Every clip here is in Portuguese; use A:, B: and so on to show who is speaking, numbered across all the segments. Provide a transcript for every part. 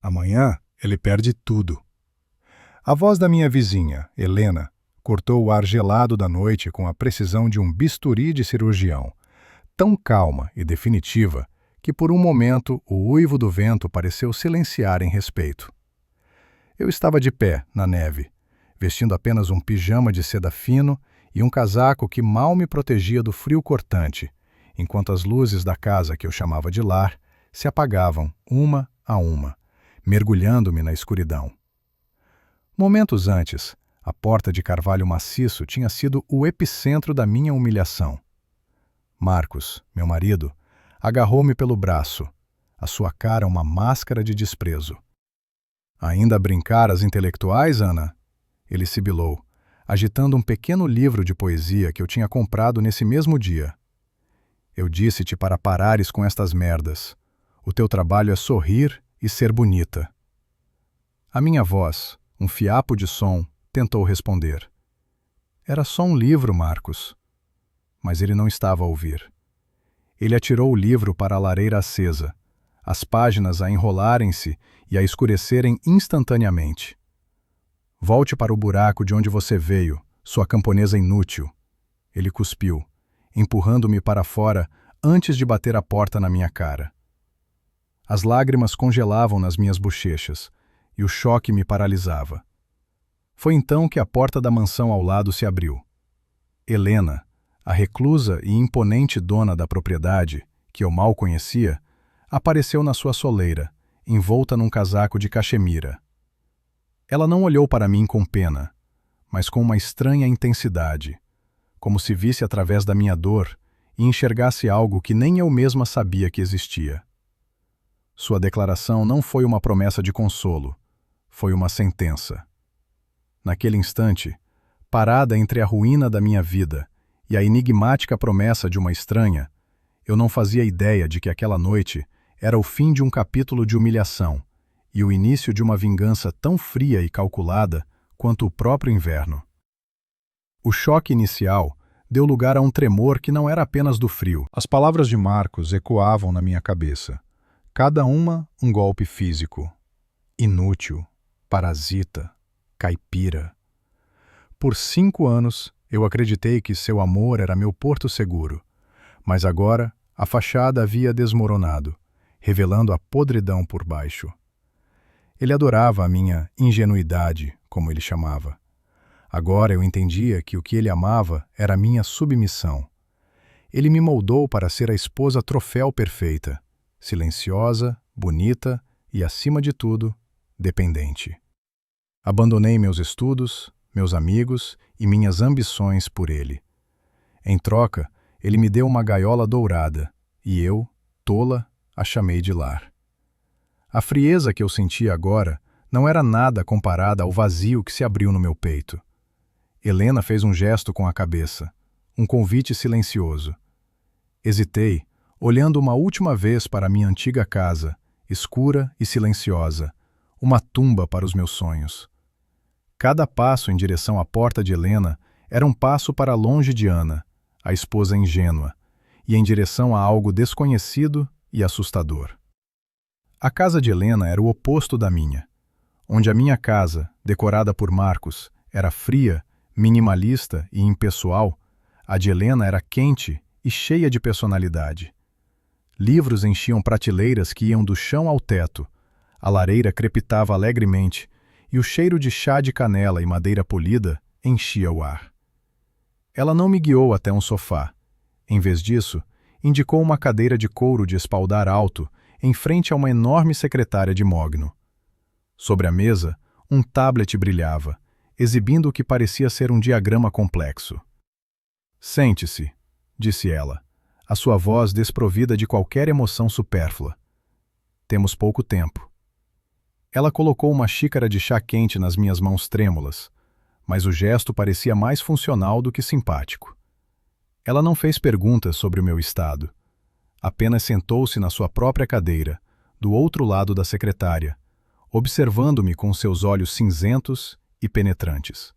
A: Amanhã ele perde tudo. A voz da minha vizinha, Helena, cortou o ar gelado da noite com a precisão de um bisturi de cirurgião, tão calma e definitiva que por um momento o uivo do vento pareceu silenciar em respeito. Eu estava de pé, na neve, vestindo apenas um pijama de seda fino e um casaco que mal me protegia do frio cortante, enquanto as luzes da casa que eu chamava de lar se apagavam uma a uma, mergulhando-me na escuridão. Momentos antes, a porta de carvalho maciço tinha sido o epicentro da minha humilhação. Marcos, meu marido, agarrou-me pelo braço, a sua cara uma máscara de desprezo. "Ainda a brincar às intelectuais, Ana?" Ele sibilou, agitando um pequeno livro de poesia que eu tinha comprado nesse mesmo dia. "Eu disse-te para parares com estas merdas. O teu trabalho é sorrir e ser bonita." A minha voz, um fiapo de som, tentou responder. "Era só um livro, Marcos." Mas ele não estava a ouvir. Ele atirou o livro para a lareira acesa, as páginas a enrolarem-se e a escurecerem instantaneamente. "Volte para o buraco de onde você veio, sua camponesa inútil." Ele cuspiu, empurrando-me para fora antes de bater a porta na minha cara. As lágrimas congelavam nas minhas bochechas e o choque me paralisava. Foi então que a porta da mansão ao lado se abriu. Helena, a reclusa e imponente dona da propriedade, que eu mal conhecia, apareceu na sua soleira, envolta num casaco de caxemira. Ela não olhou para mim com pena, mas com uma estranha intensidade, como se visse através da minha dor e enxergasse algo que nem eu mesma sabia que existia. Sua declaração não foi uma promessa de consolo, foi uma sentença. Naquele instante, parada entre a ruína da minha vida e a enigmática promessa de uma estranha, eu não fazia ideia de que aquela noite era o fim de um capítulo de humilhação e o início de uma vingança tão fria e calculada quanto o próprio inverno. O choque inicial deu lugar a um tremor que não era apenas do frio. As palavras de Marcos ecoavam na minha cabeça, cada uma um golpe físico. Inútil, parasita, caipira. Por 5 anos, eu acreditei que seu amor era meu porto seguro, mas agora a fachada havia desmoronado, revelando a podridão por baixo. Ele adorava a minha ingenuidade, como ele chamava. Agora eu entendia que o que ele amava era a minha submissão. Ele me moldou para ser a esposa troféu perfeita, silenciosa, bonita e, acima de tudo, dependente. Abandonei meus estudos, meus amigos e minhas ambições por ele. Em troca, ele me deu uma gaiola dourada e eu, tola, a chamei de lar. A frieza que eu sentia agora não era nada comparada ao vazio que se abriu no meu peito. Helena fez um gesto com a cabeça, um convite silencioso. Hesitei, olhando uma última vez para minha antiga casa, escura e silenciosa, uma tumba para os meus sonhos. Cada passo em direção à porta de Helena era um passo para longe de Ana, a esposa ingênua, e em direção a algo desconhecido e assustador. A casa de Helena era o oposto da minha. Onde a minha casa, decorada por Marcos, era fria, minimalista e impessoal, a de Helena era quente e cheia de personalidade. Livros enchiam prateleiras que iam do chão ao teto, a lareira crepitava alegremente e o cheiro de chá de canela e madeira polida enchia o ar. Ela não me guiou até um sofá. Em vez disso, indicou uma cadeira de couro de espaldar alto em frente a uma enorme secretária de mogno. Sobre a mesa, um tablet brilhava, exibindo o que parecia ser um diagrama complexo. "Sente-se", disse ela, a sua voz desprovida de qualquer emoção supérflua. "Temos pouco tempo." Ela colocou uma xícara de chá quente nas minhas mãos trêmulas, mas o gesto parecia mais funcional do que simpático. Ela não fez perguntas sobre o meu estado. Apenas sentou-se na sua própria cadeira, do outro lado da secretária, observando-me com seus olhos cinzentos e penetrantes.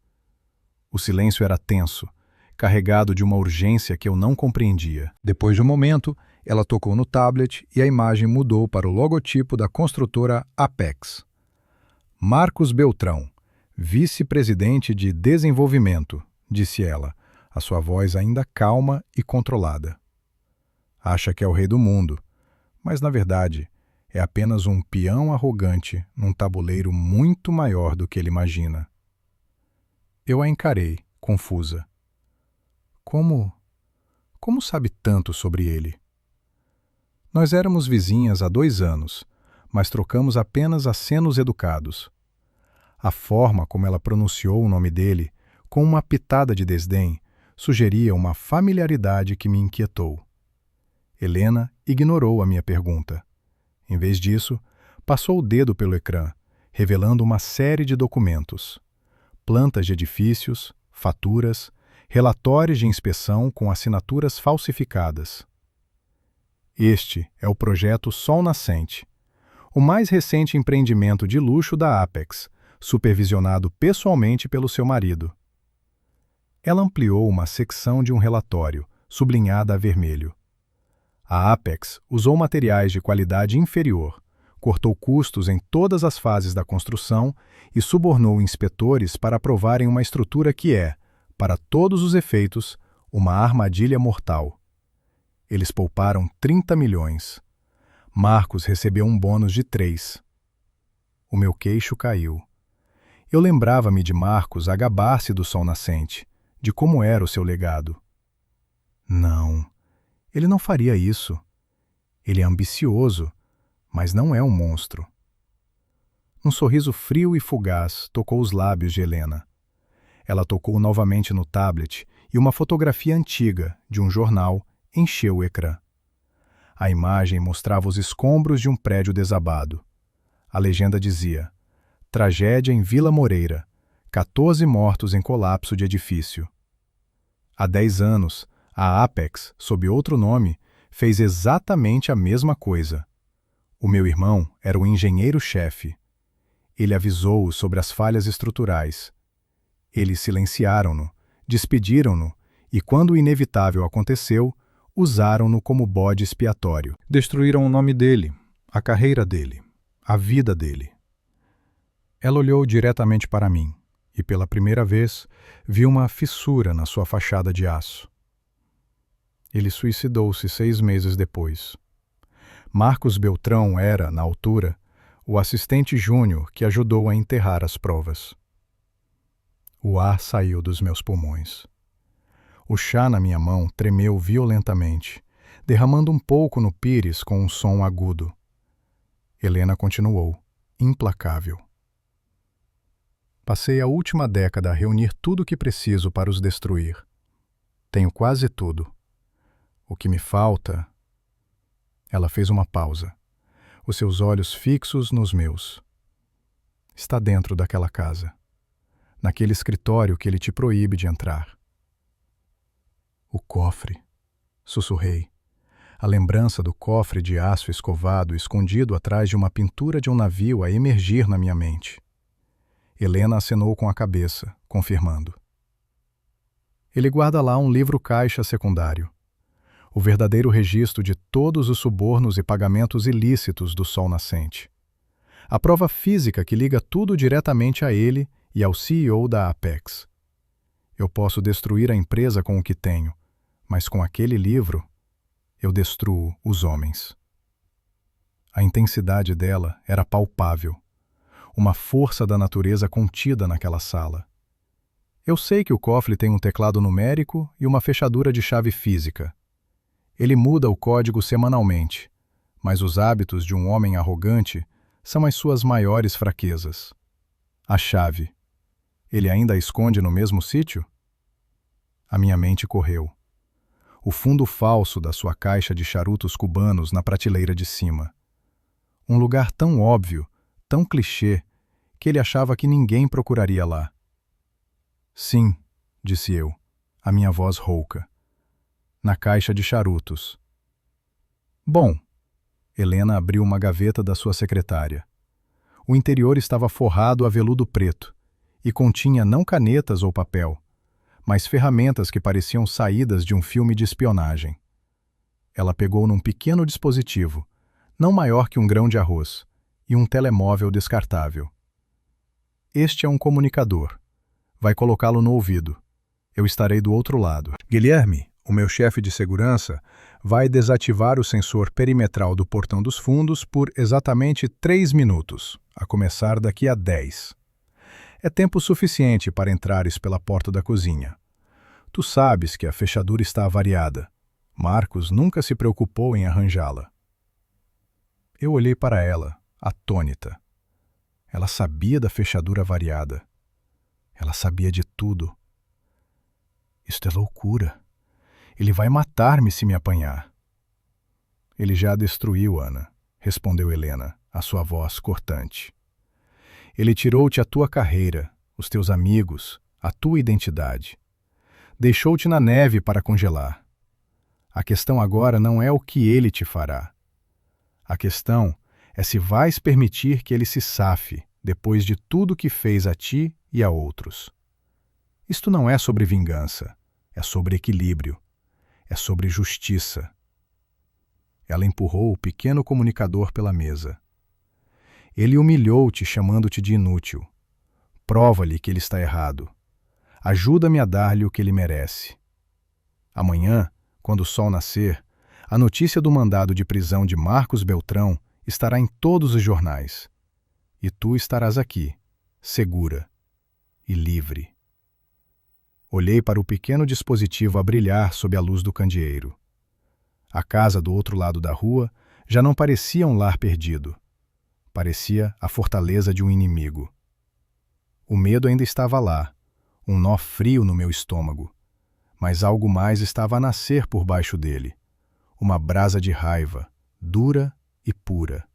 A: O silêncio era tenso, carregado de uma urgência que eu não compreendia. Depois de um momento, Ela tocou no tablet e a imagem mudou para o logotipo da construtora Apex. Marcos Beltrão, vice-presidente de desenvolvimento, disse ela, a sua voz ainda calma e controlada. Acha que é o rei do mundo, mas na verdade é apenas um peão arrogante num tabuleiro muito maior do que ele imagina. Eu a encarei, confusa. Como sabe tanto sobre ele? Nós éramos vizinhas há 2 anos, mas trocamos apenas acenos educados. A forma como ela pronunciou o nome dele, com uma pitada de desdém, sugeria uma familiaridade que me inquietou. Helena ignorou a minha pergunta. Em vez disso, passou o dedo pelo ecrã, revelando uma série de documentos. Plantas de edifícios, faturas, relatórios de inspeção com assinaturas falsificadas. Este é o projeto Sol Nascente, o mais recente empreendimento de luxo da Apex, supervisionado pessoalmente pelo seu marido. Ela ampliou uma secção de um relatório, sublinhada a vermelho. A Apex usou materiais de qualidade inferior, cortou custos em todas as fases da construção e subornou inspetores para aprovarem uma estrutura que é, para todos os efeitos, uma armadilha mortal. Eles pouparam 30 milhões. Marcos recebeu um bônus de 3. O meu queixo caiu. Eu lembrava-me de Marcos a gabar-se do sol nascente, de como era o seu legado. Não, ele não faria isso. Ele é ambicioso, mas não é um monstro. Um sorriso frio e fugaz tocou os lábios de Helena. Ela tocou novamente no tablet e uma fotografia antiga, de um jornal, encheu o ecrã. A imagem mostrava os escombros de um prédio desabado. A legenda dizia: Tragédia em Vila Moreira, 14 mortos em colapso de edifício. Há 10 anos, a Apex, sob outro nome, fez exatamente a mesma coisa. O meu irmão era o engenheiro-chefe. Ele avisou-o sobre as falhas estruturais. Eles silenciaram-no, despediram-no e, quando o inevitável aconteceu, usaram-no como bode expiatório. Destruíram o nome dele, a carreira dele, a vida dele. Ela olhou diretamente para mim e, pela primeira vez, vi uma fissura na sua fachada de aço. Ele suicidou-se 6 meses depois. Marcos Beltrão era, na altura, o assistente júnior que ajudou a enterrar as provas. O ar saiu dos meus pulmões. O chá na minha mão tremeu violentamente, derramando um pouco no pires com um som agudo. Helena continuou, implacável. Passei a última década a reunir tudo o que preciso para os destruir. Tenho quase tudo. O que me falta... Ela fez uma pausa, os seus olhos fixos nos meus. Está dentro daquela casa, naquele escritório que ele te proíbe de entrar. O cofre, sussurrei. A lembrança do cofre de aço escovado escondido atrás de uma pintura de um navio a emergir na minha mente. Helena acenou com a cabeça, confirmando. Ele guarda lá um livro-caixa secundário. O verdadeiro registro de todos os subornos e pagamentos ilícitos do Sol Nascente. A prova física que liga tudo diretamente a ele e ao CEO da Apex. Eu posso destruir a empresa com o que tenho, mas com aquele livro, eu destruo os homens. A intensidade dela era palpável. Uma força da natureza contida naquela sala. Eu sei que o cofre tem um teclado numérico e uma fechadura de chave física. Ele muda o código semanalmente, mas os hábitos de um homem arrogante são as suas maiores fraquezas. A chave. Ele ainda a esconde no mesmo sítio? A minha mente correu. O fundo falso da sua caixa de charutos cubanos na prateleira de cima. Um lugar tão óbvio, tão clichê, que ele achava que ninguém procuraria lá. Sim, disse eu, a minha voz rouca. Na caixa de charutos. Bom, Helena abriu uma gaveta da sua secretária. O interior estava forrado a veludo preto e continha não canetas ou papel, mas ferramentas que pareciam saídas de um filme de espionagem. Ela pegou num pequeno dispositivo, não maior que um grão de arroz, e um telemóvel descartável. Este é um comunicador. Vai colocá-lo no ouvido. Eu estarei do outro lado. Guilherme, o meu chefe de segurança, vai desativar o sensor perimetral do portão dos fundos por exatamente 3 minutos, a começar daqui a 10. É tempo suficiente para entrares pela porta da cozinha. Tu sabes que a fechadura está avariada. Marcos nunca se preocupou em arranjá-la. Eu olhei para ela, atônita. Ela sabia da fechadura avariada. Ela sabia de tudo. Isto é loucura. Ele vai matar-me se me apanhar. Ele já a destruiu, Ana, respondeu Helena, a sua voz cortante. Ele tirou-te a tua carreira, os teus amigos, a tua identidade. Deixou-te na neve para congelar. A questão agora não é o que ele te fará. A questão é se vais permitir que ele se safe depois de tudo que fez a ti e a outros. Isto não é sobre vingança, é sobre equilíbrio, é sobre justiça. Ela empurrou o pequeno comunicador pela mesa. Ele humilhou-te chamando-te de inútil. Prova-lhe que ele está errado. Ajuda-me a dar-lhe o que ele merece. Amanhã, quando o sol nascer, a notícia do mandado de prisão de Marcos Beltrão estará em todos os jornais. E tu estarás aqui, segura e livre. Olhei para o pequeno dispositivo a brilhar sob a luz do candeeiro. A casa do outro lado da rua já não parecia um lar perdido. Parecia a fortaleza de um inimigo. O medo ainda estava lá, um nó frio no meu estômago, mas algo mais estava a nascer por baixo dele, uma brasa de raiva, dura e pura.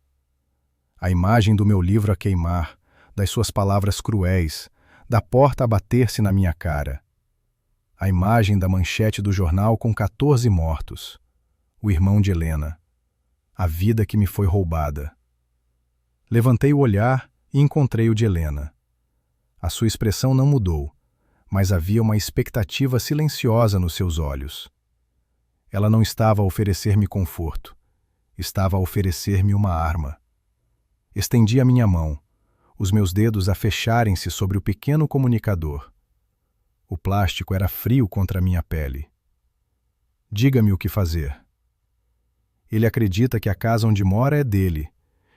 A: A imagem do meu livro a queimar, das suas palavras cruéis, da porta a bater-se na minha cara. A imagem da manchete do jornal com 14 mortos. O irmão de Helena. A vida que me foi roubada. Levantei o olhar e encontrei o de Helena. A sua expressão não mudou, mas havia uma expectativa silenciosa nos seus olhos. Ela não estava a oferecer-me conforto. Estava a oferecer-me uma arma. Estendi a minha mão, os meus dedos a fecharem-se sobre o pequeno comunicador. O plástico era frio contra a minha pele. Diga-me o que fazer. Ele acredita que a casa onde mora é dele,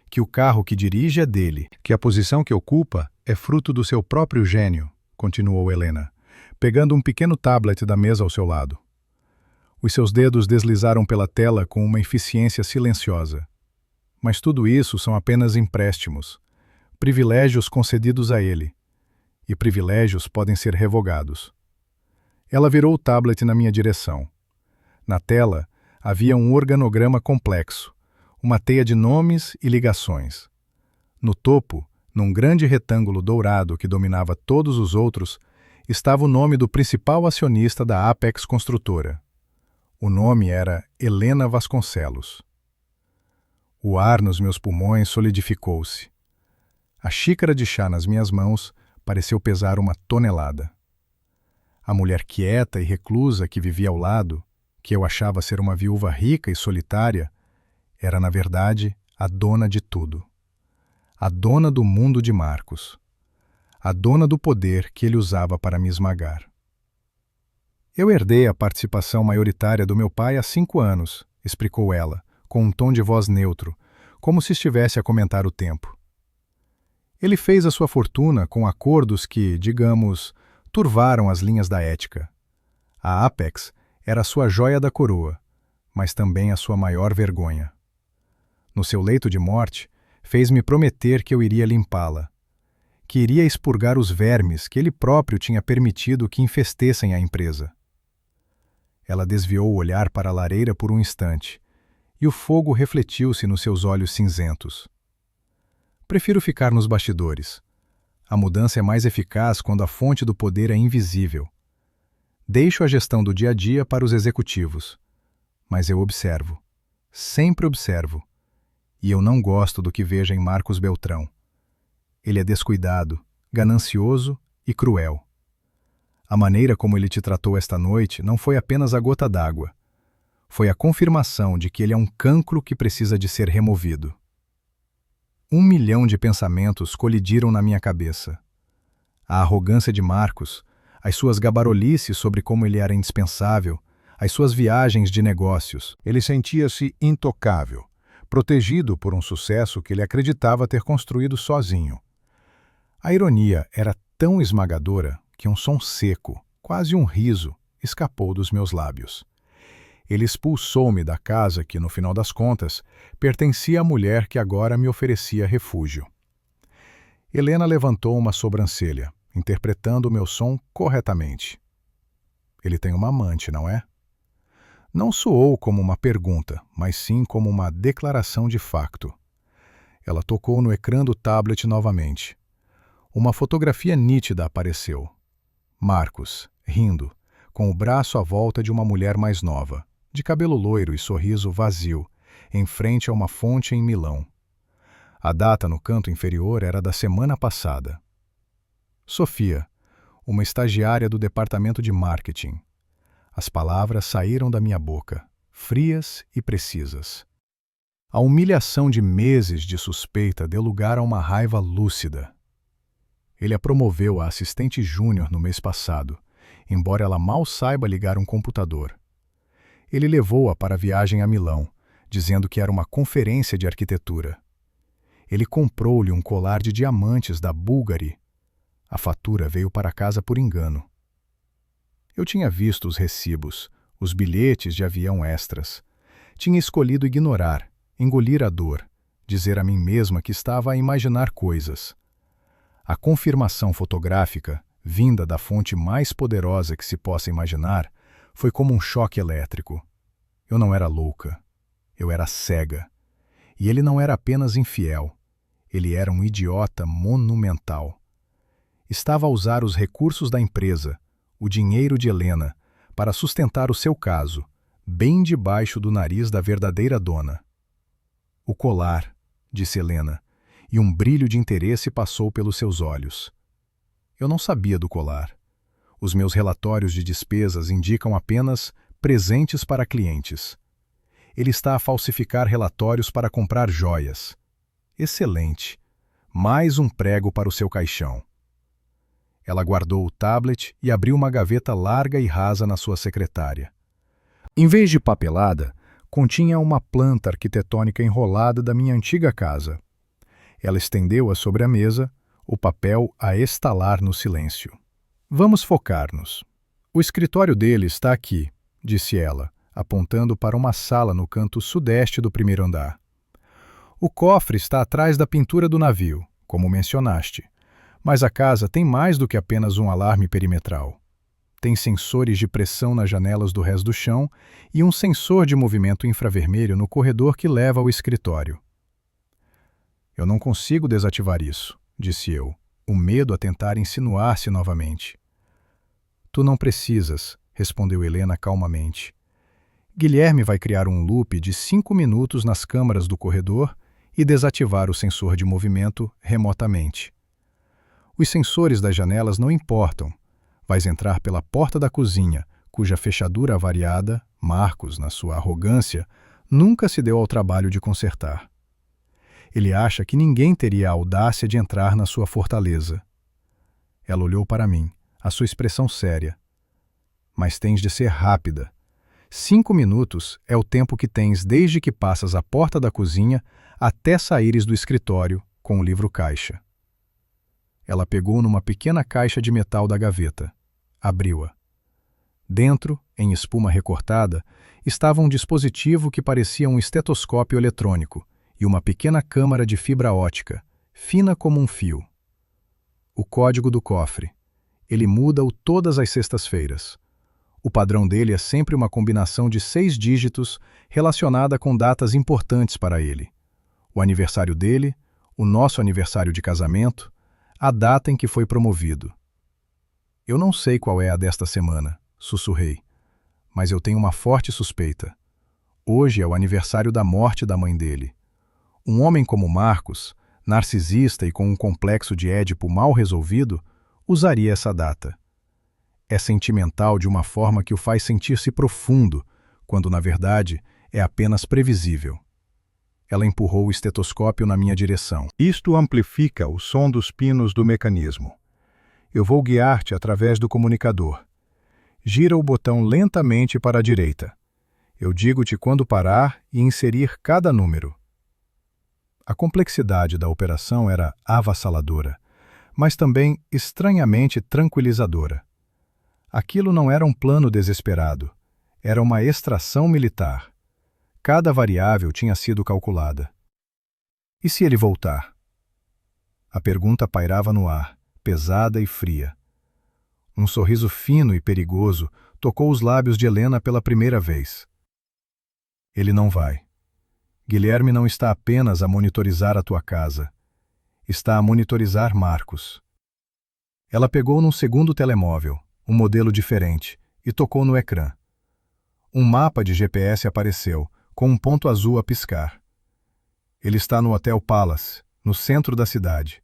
A: que o carro que dirige é dele, que a posição que ocupa é fruto do seu próprio gênio, continuou Helena, pegando um pequeno tablet da mesa ao seu lado. Os seus dedos deslizaram pela tela com uma eficiência silenciosa. Mas tudo isso são apenas empréstimos, privilégios concedidos a ele. E privilégios podem ser revogados. Ela virou o tablet na minha direção. Na tela, havia um organograma complexo, uma teia de nomes e ligações. No topo, num grande retângulo dourado que dominava todos os outros, estava o nome do principal acionista da Apex Construtora. O nome era Helena Vasconcelos. O ar nos meus pulmões solidificou-se. A xícara de chá nas minhas mãos pareceu pesar 1 tonelada. A mulher quieta e reclusa que vivia ao lado, que eu achava ser uma viúva rica e solitária, era, na verdade, a dona de tudo. A dona do mundo de Marcos. A dona do poder que ele usava para me esmagar. Eu herdei a participação maioritária do meu pai há 5 anos, explicou ela, com um tom de voz neutro, como se estivesse a comentar o tempo. Ele fez a sua fortuna com acordos que, digamos, turvaram as linhas da ética. A Apex era a sua joia da coroa, mas também a sua maior vergonha. No seu leito de morte, fez-me prometer que eu iria limpá-la, que iria expurgar os vermes que ele próprio tinha permitido que infestessem a empresa. Ela desviou o olhar para a lareira por um instante, e o fogo refletiu-se nos seus olhos cinzentos. Prefiro ficar nos bastidores. A mudança é mais eficaz quando a fonte do poder é invisível. Deixo a gestão do dia a dia para os executivos. Mas eu observo. Sempre observo. E eu não gosto do que vejo em Marcos Beltrão. Ele é descuidado, ganancioso e cruel. A maneira como ele te tratou esta noite não foi apenas a gota d'água. Foi a confirmação de que ele é um cancro que precisa de ser removido. 1 milhão de pensamentos colidiram na minha cabeça. A arrogância de Marcos, as suas gabarolices sobre como ele era indispensável, as suas viagens de negócios. Ele sentia-se intocável, protegido por um sucesso que ele acreditava ter construído sozinho. A ironia era tão esmagadora que um som seco, quase um riso, escapou dos meus lábios. Ele expulsou-me da casa que, no final das contas, pertencia à mulher que agora me oferecia refúgio. Helena levantou uma sobrancelha, interpretando o meu som corretamente. Ele tem uma amante, não é? Não soou como uma pergunta, mas sim como uma declaração de facto. Ela tocou no ecrã do tablet novamente. Uma fotografia nítida apareceu. Marcos, rindo, com o braço à volta de uma mulher mais nova, de cabelo loiro e sorriso vazio, em frente a uma fonte em Milão. A data no canto inferior era da semana passada. Sofia, uma estagiária do departamento de marketing. As palavras saíram da minha boca, frias e precisas. A humilhação de meses de suspeita deu lugar a uma raiva lúcida. Ele a promoveu a assistente júnior no mês passado, embora ela mal saiba ligar um computador. Ele levou-a para a viagem a Milão, dizendo que era uma conferência de arquitetura. Ele comprou-lhe um colar de diamantes da Bulgari. A fatura veio para casa por engano. Eu tinha visto os recibos, os bilhetes de avião extras. Tinha escolhido ignorar, engolir a dor, dizer a mim mesma que estava a imaginar coisas. A confirmação fotográfica, vinda da fonte mais poderosa que se possa imaginar, foi como um choque elétrico. Eu não era louca. Eu era cega. E ele não era apenas infiel. Ele era um idiota monumental. Estava a usar os recursos da empresa, o dinheiro de Helena, para sustentar o seu caso, bem debaixo do nariz da verdadeira dona. O colar, disse Helena, e um brilho de interesse passou pelos seus olhos. Eu não sabia do colar. Os meus relatórios de despesas indicam apenas presentes para clientes. Ele está a falsificar relatórios para comprar joias. Excelente. Mais um prego para o seu caixão. Ela guardou o tablet e abriu uma gaveta larga e rasa na sua secretária. Em vez de papelada, continha uma planta arquitetônica enrolada da minha antiga casa. Ela estendeu-a sobre a mesa, o papel a estalar no silêncio. Vamos focar-nos. O escritório dele está aqui, disse ela, apontando para uma sala no canto sudeste do primeiro andar. O cofre está atrás da pintura do navio, como mencionaste. Mas a casa tem mais do que apenas um alarme perimetral. Tem sensores de pressão nas janelas do resto do chão e um sensor de movimento infravermelho no corredor que leva ao escritório. Eu não consigo desativar isso, disse eu, o medo a tentar insinuar-se novamente. Tu não precisas, respondeu Helena calmamente. Guilherme vai criar um loop de 5 minutos nas câmaras do corredor e desativar o sensor de movimento remotamente. Os sensores das janelas não importam. Vais entrar pela porta da cozinha, cuja fechadura avariada, Marcos, na sua arrogância, nunca se deu ao trabalho de consertar. Ele acha que ninguém teria a audácia de entrar na sua fortaleza. Ela olhou para mim, a sua expressão séria. Mas tens de ser rápida. 5 minutos é o tempo que tens desde que passas a porta da cozinha até saíres do escritório com o livro-caixa. Ela pegou numa pequena caixa de metal da gaveta. Abriu-a. Dentro, em espuma recortada, estava um dispositivo que parecia um estetoscópio eletrônico e uma pequena câmara de fibra ótica, fina como um fio. O código do cofre. Ele muda-o todas as sextas-feiras. O padrão dele é sempre uma combinação de 6 dígitos relacionada com datas importantes para ele. O aniversário dele, o nosso aniversário de casamento, a data em que foi promovido. Eu não sei qual é a desta semana, sussurrei, mas eu tenho uma forte suspeita. Hoje é o aniversário da morte da mãe dele. Um homem como Marcos, narcisista e com um complexo de Édipo mal resolvido, usaria essa data. É sentimental de uma forma que o faz sentir-se profundo, quando na verdade é apenas previsível. Ela empurrou o estetoscópio na minha direção. Isto amplifica o som dos pinos do mecanismo. Eu vou guiar-te através do comunicador. Gira o botão lentamente para a direita. Eu digo-te quando parar e inserir cada número. A complexidade da operação era avassaladora, mas também estranhamente tranquilizadora. Aquilo não era um plano desesperado, era uma extração militar. Cada variável tinha sido calculada. E se ele voltar? A pergunta pairava no ar, pesada e fria. Um sorriso fino e perigoso tocou os lábios de Helena pela primeira vez. Ele não vai. Guilherme não está apenas a monitorizar a tua casa. Está a monitorizar Marcos. Ela pegou num segundo telemóvel, um modelo diferente, e tocou no ecrã. Um mapa de GPS apareceu, com um ponto azul a piscar. Ele está no Hotel Palace, no centro da cidade.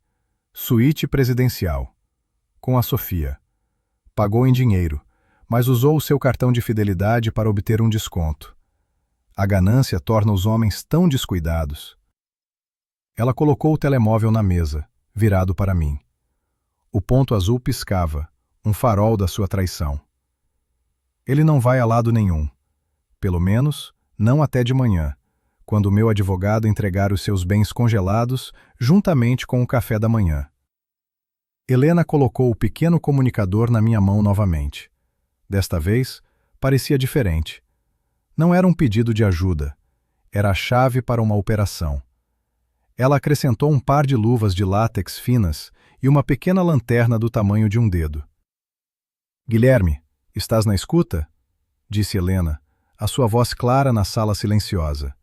A: Suíte presidencial. Com a Sofia. Pagou em dinheiro, mas usou o seu cartão de fidelidade para obter um desconto. A ganância torna os homens tão descuidados. Ela colocou o telemóvel na mesa, virado para mim. O ponto azul piscava, um farol da sua traição. Ele não vai a lado nenhum. Pelo menos, não até de manhã, quando o meu advogado entregar os seus bens congelados juntamente com o café da manhã. Helena colocou o pequeno comunicador na minha mão novamente. Desta vez, parecia diferente. Não era um pedido de ajuda. Era a chave para uma operação. Ela acrescentou um par de luvas de látex finas e uma pequena lanterna do tamanho de um dedo. Guilherme, estás na escuta? Disse Helena, a sua voz clara na sala silenciosa.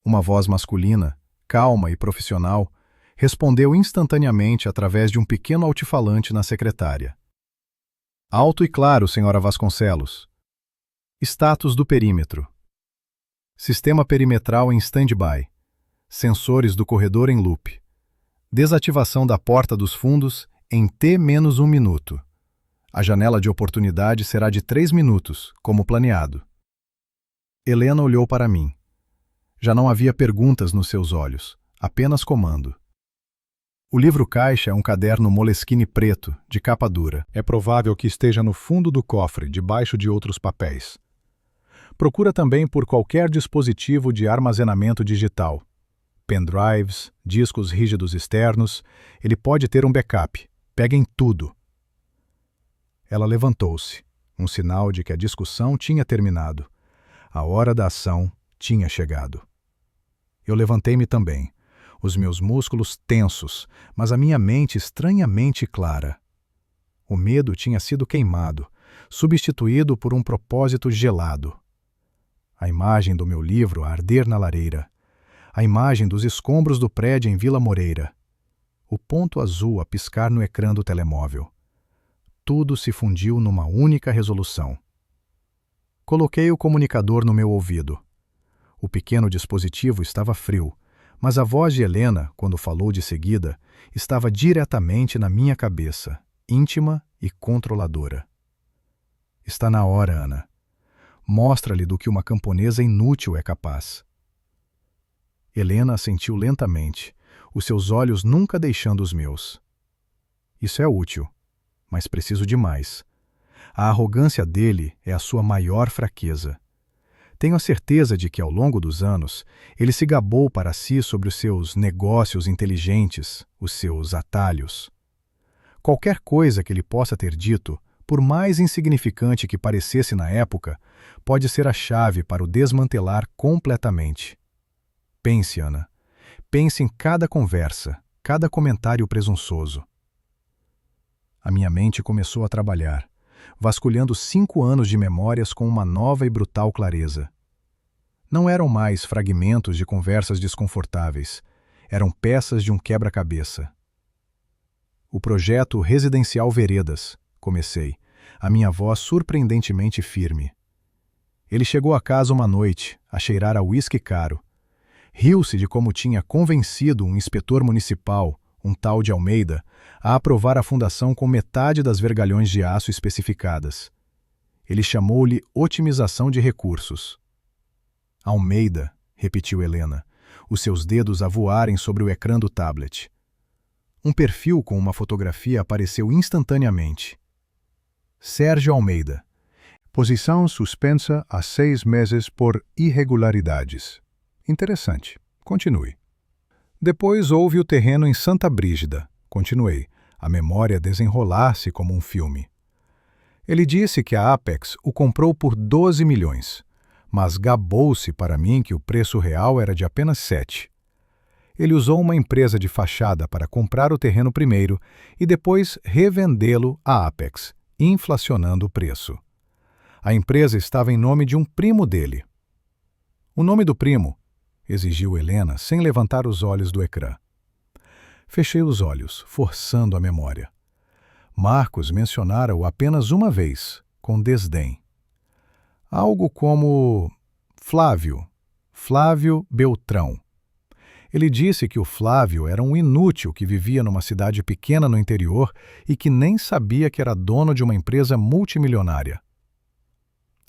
A: Uma voz masculina, calma e profissional, respondeu instantaneamente através de um pequeno altifalante na secretária. Alto e claro, senhora Vasconcelos. Status do perímetro. Sistema perimetral em stand-by. Sensores do corredor em loop. Desativação da porta dos fundos em T-1 minuto. A janela de oportunidade será de 3 minutos, como planeado. Helena olhou para mim. Já não havia perguntas nos seus olhos, apenas comando. O livro-caixa é um caderno Moleskine preto, de capa dura. É provável que esteja no fundo do cofre, debaixo de outros papéis. Procura também por qualquer dispositivo de armazenamento digital. Pendrives, discos rígidos externos, ele pode ter um backup. Peguem tudo. Ela levantou-se, um sinal de que a discussão tinha terminado. A hora da ação tinha chegado. Eu levantei-me também, os meus músculos tensos, mas a minha mente estranhamente clara. O medo tinha sido queimado, substituído por um propósito gelado. A imagem do meu livro a arder na lareira. A imagem dos escombros do prédio em Vila Moreira. O ponto azul a piscar no ecrã do telemóvel. Tudo se fundiu numa única resolução. Coloquei o comunicador no meu ouvido. O pequeno dispositivo estava frio, mas a voz de Helena, quando falou de seguida, estava diretamente na minha cabeça, íntima e controladora. Está na hora, Ana. Mostra-lhe do que uma camponesa inútil é capaz. Helena assentiu lentamente, os seus olhos nunca deixando os meus. Isso é útil, mas preciso de mais. A arrogância dele é a sua maior fraqueza. Tenho a certeza de que, ao longo dos anos, ele se gabou para si sobre os seus negócios inteligentes, os seus atalhos. Qualquer coisa que ele possa ter dito, por mais insignificante que parecesse na época, pode ser a chave para o desmantelar completamente. Pense, Ana. Pense em cada conversa, cada comentário presunçoso. A minha mente começou a trabalhar, vasculhando 5 anos de memórias com uma nova e brutal clareza. Não eram mais fragmentos de conversas desconfortáveis, eram peças de um quebra-cabeça. O projeto Residencial Veredas, comecei, a minha voz surpreendentemente firme. Ele chegou a casa uma noite, a cheirar a uísque caro. Riu-se de como tinha convencido um inspetor municipal, um tal de Almeida, a aprovar a fundação com metade das vergalhões de aço especificadas. Ele chamou-lhe otimização de recursos. Almeida, repetiu Helena, os seus dedos a voarem sobre o ecrã do tablet. Um perfil com uma fotografia apareceu instantaneamente. Sérgio Almeida. Posição suspensa há 6 meses por irregularidades. Interessante. Continue. Depois houve o terreno em Santa Brígida. Continuei, a memória desenrolar-se como um filme. Ele disse que a Apex o comprou por 12 milhões, mas gabou-se para mim que o preço real era de apenas 7. Ele usou uma empresa de fachada para comprar o terreno primeiro e depois revendê-lo à Apex, inflacionando o preço. A empresa estava em nome de um primo dele. O nome do primo? Exigiu Helena, sem levantar os olhos do ecrã. Fechei os olhos, forçando a memória. Marcos mencionara-o apenas uma vez, com desdém. Algo como Flávio Beltrão. Ele disse que o Flávio era um inútil que vivia numa cidade pequena no interior e que nem sabia que era dono de uma empresa multimilionária.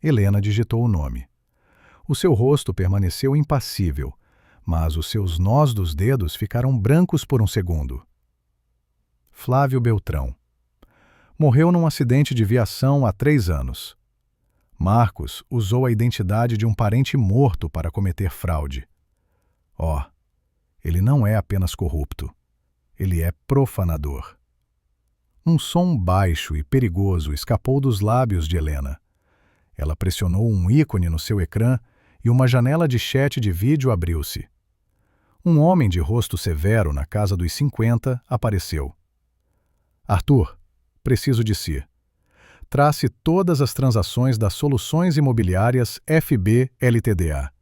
A: Helena digitou o nome. O seu rosto permaneceu impassível, mas os seus nós dos dedos ficaram brancos por um segundo. Flávio Beltrão. Morreu num acidente de viação há 3 anos. Marcos usou a identidade de um parente morto para cometer fraude. Ele não é apenas corrupto. Ele é profanador. Um som baixo e perigoso escapou dos lábios de Helena. Ela pressionou um ícone no seu ecrã e uma janela de chat de vídeo abriu-se. Um homem de rosto severo na casa dos 50 apareceu. Arthur, preciso de si. Trace todas as transações das Soluções Imobiliárias FB LTDA.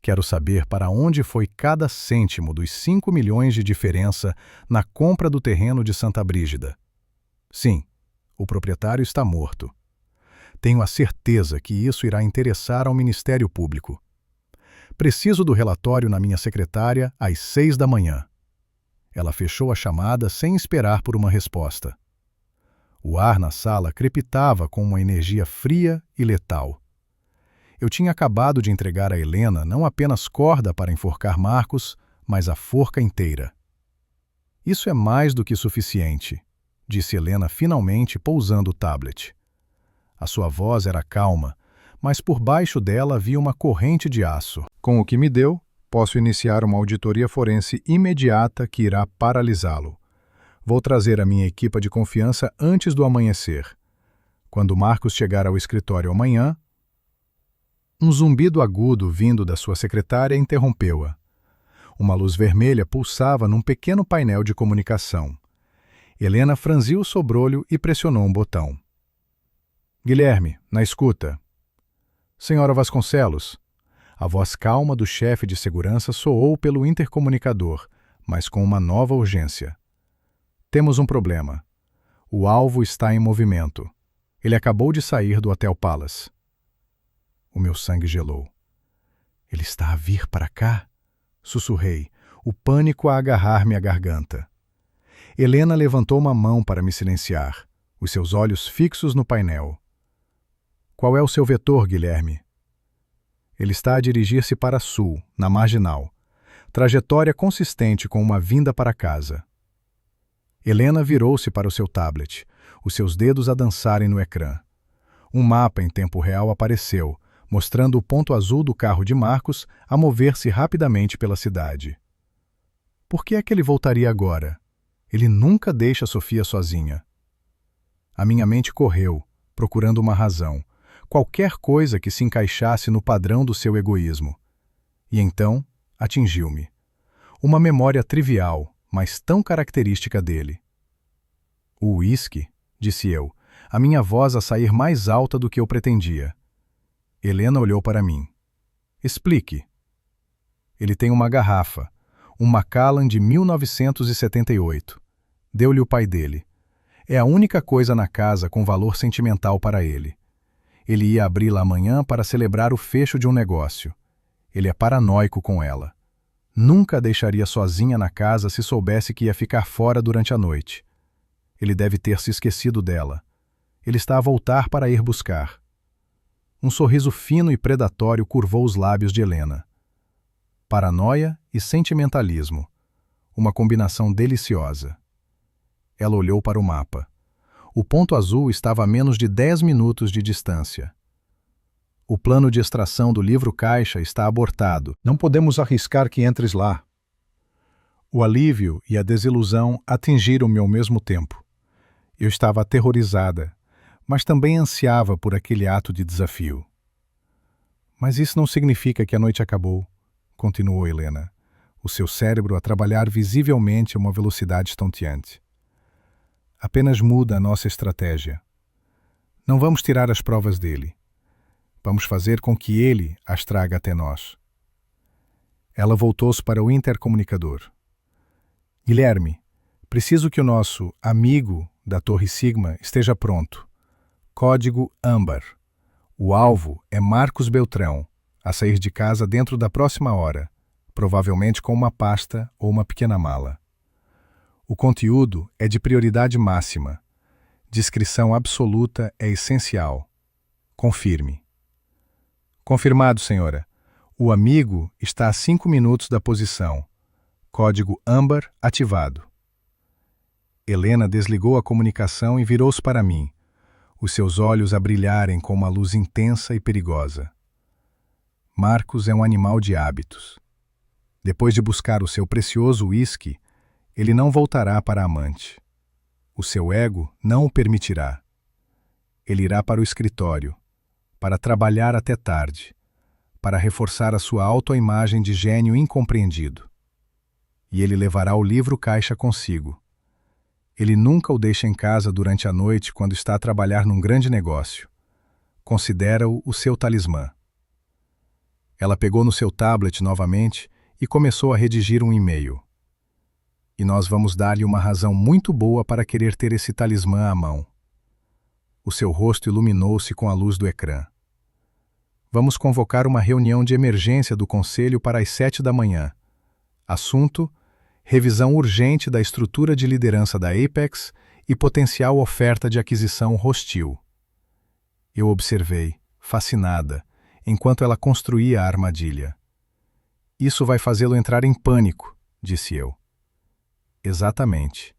A: Quero saber para onde foi cada cêntimo dos 5 milhões de diferença na compra do terreno de Santa Brígida. Sim, o proprietário está morto. Tenho a certeza que isso irá interessar ao Ministério Público. Preciso do relatório na minha secretária às 6 da manhã. Ela fechou a chamada sem esperar por uma resposta. O ar na sala crepitava com uma energia fria e letal. Eu tinha acabado de entregar a Helena não apenas corda para enforcar Marcos, mas a forca inteira. Isso é mais do que suficiente, disse Helena finalmente pousando o tablet. A sua voz era calma, mas por baixo dela havia uma corrente de aço. Com o que me deu, posso iniciar uma auditoria forense imediata que irá paralisá-lo. Vou trazer a minha equipa de confiança antes do amanhecer. Quando Marcos chegar ao escritório amanhã... Um zumbido agudo vindo da sua secretária interrompeu-a. Uma luz vermelha pulsava num pequeno painel de comunicação. Helena franziu o sobrolho e pressionou um botão. Guilherme, na escuta. Senhora Vasconcelos. A voz calma do chefe de segurança soou pelo intercomunicador, mas com uma nova urgência. Temos um problema. O alvo está em movimento. Ele acabou de sair do Hotel Palace. O meu sangue gelou. Ele está a vir para cá? Sussurrei, o pânico a agarrar-me à garganta. Helena levantou uma mão para me silenciar, os seus olhos fixos no painel. Qual é o seu vetor, Guilherme? Ele está a dirigir-se para sul, na marginal. Trajetória consistente com uma vinda para casa. Helena virou-se para o seu tablet, os seus dedos a dançarem no ecrã. Um mapa em tempo real apareceu, mostrando o ponto azul do carro de Marcos a mover-se rapidamente pela cidade. Por que é que ele voltaria agora? Ele nunca deixa Sofia sozinha. A minha mente correu, procurando uma razão, qualquer coisa que se encaixasse no padrão do seu egoísmo. E então, atingiu-me. Uma memória trivial, mas tão característica dele. O uísque, disse eu, a minha voz a sair mais alta do que eu pretendia. Helena olhou para mim. Explique. Ele tem uma garrafa, um Macallan de 1978. Deu-lhe o pai dele. É a única coisa na casa com valor sentimental para ele. Ele ia abri-la amanhã para celebrar o fecho de um negócio. Ele é paranoico com ela. Nunca a deixaria sozinha na casa se soubesse que ia ficar fora durante a noite. Ele deve ter se esquecido dela. Ele está a voltar para ir buscar. Um sorriso fino e predatório curvou os lábios de Helena. Paranoia e sentimentalismo. Uma combinação deliciosa. Ela olhou para o mapa. O ponto azul estava a menos de 10 minutos de distância. O plano de extração do livro-caixa está abortado. Não podemos arriscar que entres lá. O alívio e a desilusão atingiram-me ao mesmo tempo. Eu estava aterrorizada, mas também ansiava por aquele ato de desafio. Mas isso não significa que a noite acabou, continuou Helena, o seu cérebro a trabalhar visivelmente a uma velocidade estonteante. Apenas muda a nossa estratégia. Não vamos tirar as provas dele. Vamos fazer com que ele as traga até nós. Ela voltou-se para o intercomunicador. Guilherme, preciso que o nosso amigo da Torre Sigma esteja pronto. Código âmbar. O alvo é Marcos Beltrão, a sair de casa dentro da próxima hora, provavelmente com uma pasta ou uma pequena mala. O conteúdo é de prioridade máxima. Discrição absoluta é essencial. Confirme. Confirmado, senhora. O amigo está a 5 minutos da posição. Código âmbar ativado. Helena desligou a comunicação e virou-se para mim, os seus olhos a brilharem com uma luz intensa e perigosa. Marcos é um animal de hábitos. Depois de buscar o seu precioso uísque, ele não voltará para a amante. O seu ego não o permitirá. Ele irá para o escritório, para trabalhar até tarde, para reforçar a sua autoimagem de gênio incompreendido. E ele levará o livro-caixa consigo. Ele nunca o deixa em casa durante a noite quando está a trabalhar num grande negócio. Considera-o o seu talismã. Ela pegou no seu tablet novamente e começou a redigir um e-mail. E nós vamos dar-lhe uma razão muito boa para querer ter esse talismã à mão. O seu rosto iluminou-se com a luz do ecrã. Vamos convocar uma reunião de emergência do Conselho para as 7 da manhã. Assunto: revisão urgente da estrutura de liderança da Apex e potencial oferta de aquisição hostil. Eu observei, fascinada, enquanto ela construía a armadilha. Isso vai fazê-lo entrar em pânico, disse eu. Exatamente.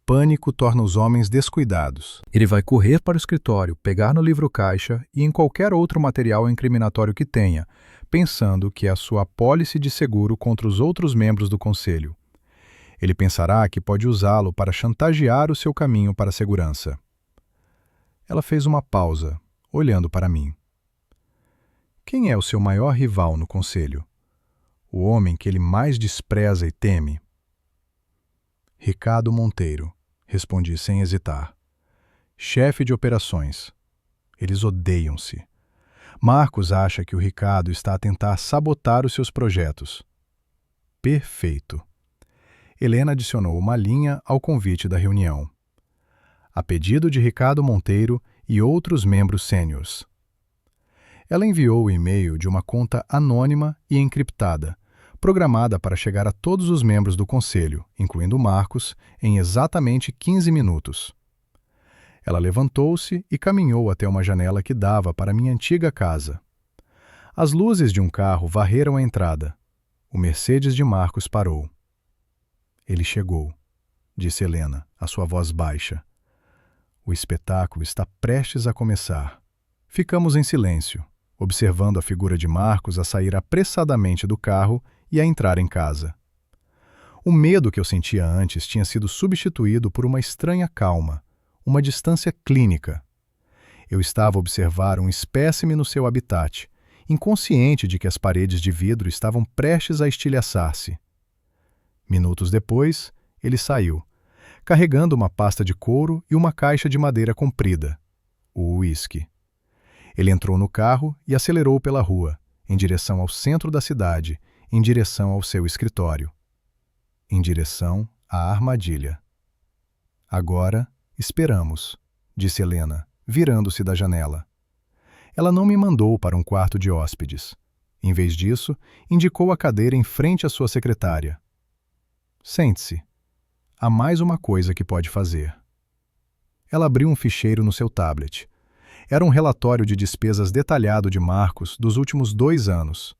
A: Pânico torna os homens descuidados. Ele vai correr para o escritório, pegar no livro-caixa e em qualquer outro material incriminatório que tenha, pensando que é a sua apólice de seguro contra os outros membros do conselho. Ele pensará que pode usá-lo para chantagear o seu caminho para a segurança. Ela fez uma pausa, olhando para mim. Quem é o seu maior rival no conselho? O homem que ele mais despreza e teme? Ricardo Monteiro, respondi sem hesitar. Chefe de operações. Eles odeiam-se. Marcos acha que o Ricardo está a tentar sabotar os seus projetos. Perfeito. Helena adicionou uma linha ao convite da reunião. A pedido de Ricardo Monteiro e outros membros sêniores. Ela enviou o e-mail de uma conta anônima e encriptada, programada para chegar a todos os membros do conselho, incluindo Marcos, em exatamente 15 minutos. Ela levantou-se e caminhou até uma janela que dava para minha antiga casa. As luzes de um carro varreram a entrada. O Mercedes de Marcos parou. Ele chegou, disse Helena, a sua voz baixa. O espetáculo está prestes a começar. Ficamos em silêncio, observando a figura de Marcos a sair apressadamente do carro e a entrar em casa. O medo que eu sentia antes tinha sido substituído por uma estranha calma, uma distância clínica. Eu estava a observar um espécime no seu habitat, inconsciente de que as paredes de vidro estavam prestes a estilhaçar-se. Minutos depois, ele saiu, carregando uma pasta de couro e uma caixa de madeira comprida, o uísque. Ele entrou no carro e acelerou pela rua, em direção ao centro da cidade, em direção ao seu escritório. Em direção à armadilha. Agora, esperamos, disse Helena, virando-se da janela. Ela não me mandou para um quarto de hóspedes. Em vez disso, indicou a cadeira em frente à sua secretária. Sente-se. Há mais uma coisa que pode fazer. Ela abriu um ficheiro no seu tablet. Era um relatório de despesas detalhado de Marcos dos últimos 2 anos.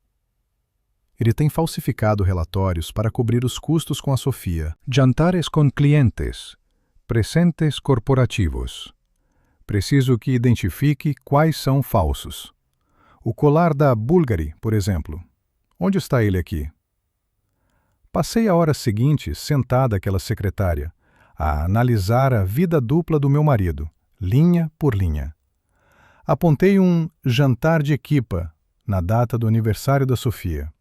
A: Ele tem falsificado relatórios para cobrir os custos com a Sofia.
B: Jantares com clientes. Presentes corporativos. Preciso que identifique quais são falsos. O colar da Bulgari, por exemplo. Onde está ele aqui? Passei a hora seguinte sentada àquela secretária, a analisar a vida dupla do meu marido, linha por linha. Apontei um jantar de equipa na data do aniversário da Sofia.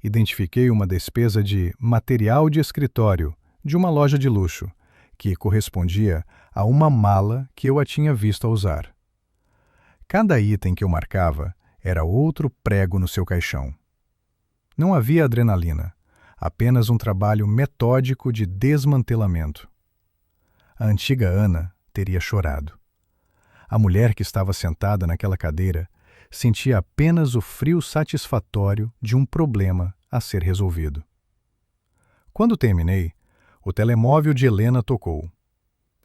B: Identifiquei uma despesa de material de escritório de uma loja de luxo, que correspondia a uma mala que eu a tinha visto a usar. Cada item que eu marcava era outro prego no seu caixão. Não havia adrenalina, apenas um trabalho metódico de desmantelamento. A antiga Ana teria chorado. A mulher que estava sentada naquela cadeira sentia apenas o frio satisfatório de um problema a ser resolvido. Quando terminei, o telemóvel de Helena tocou.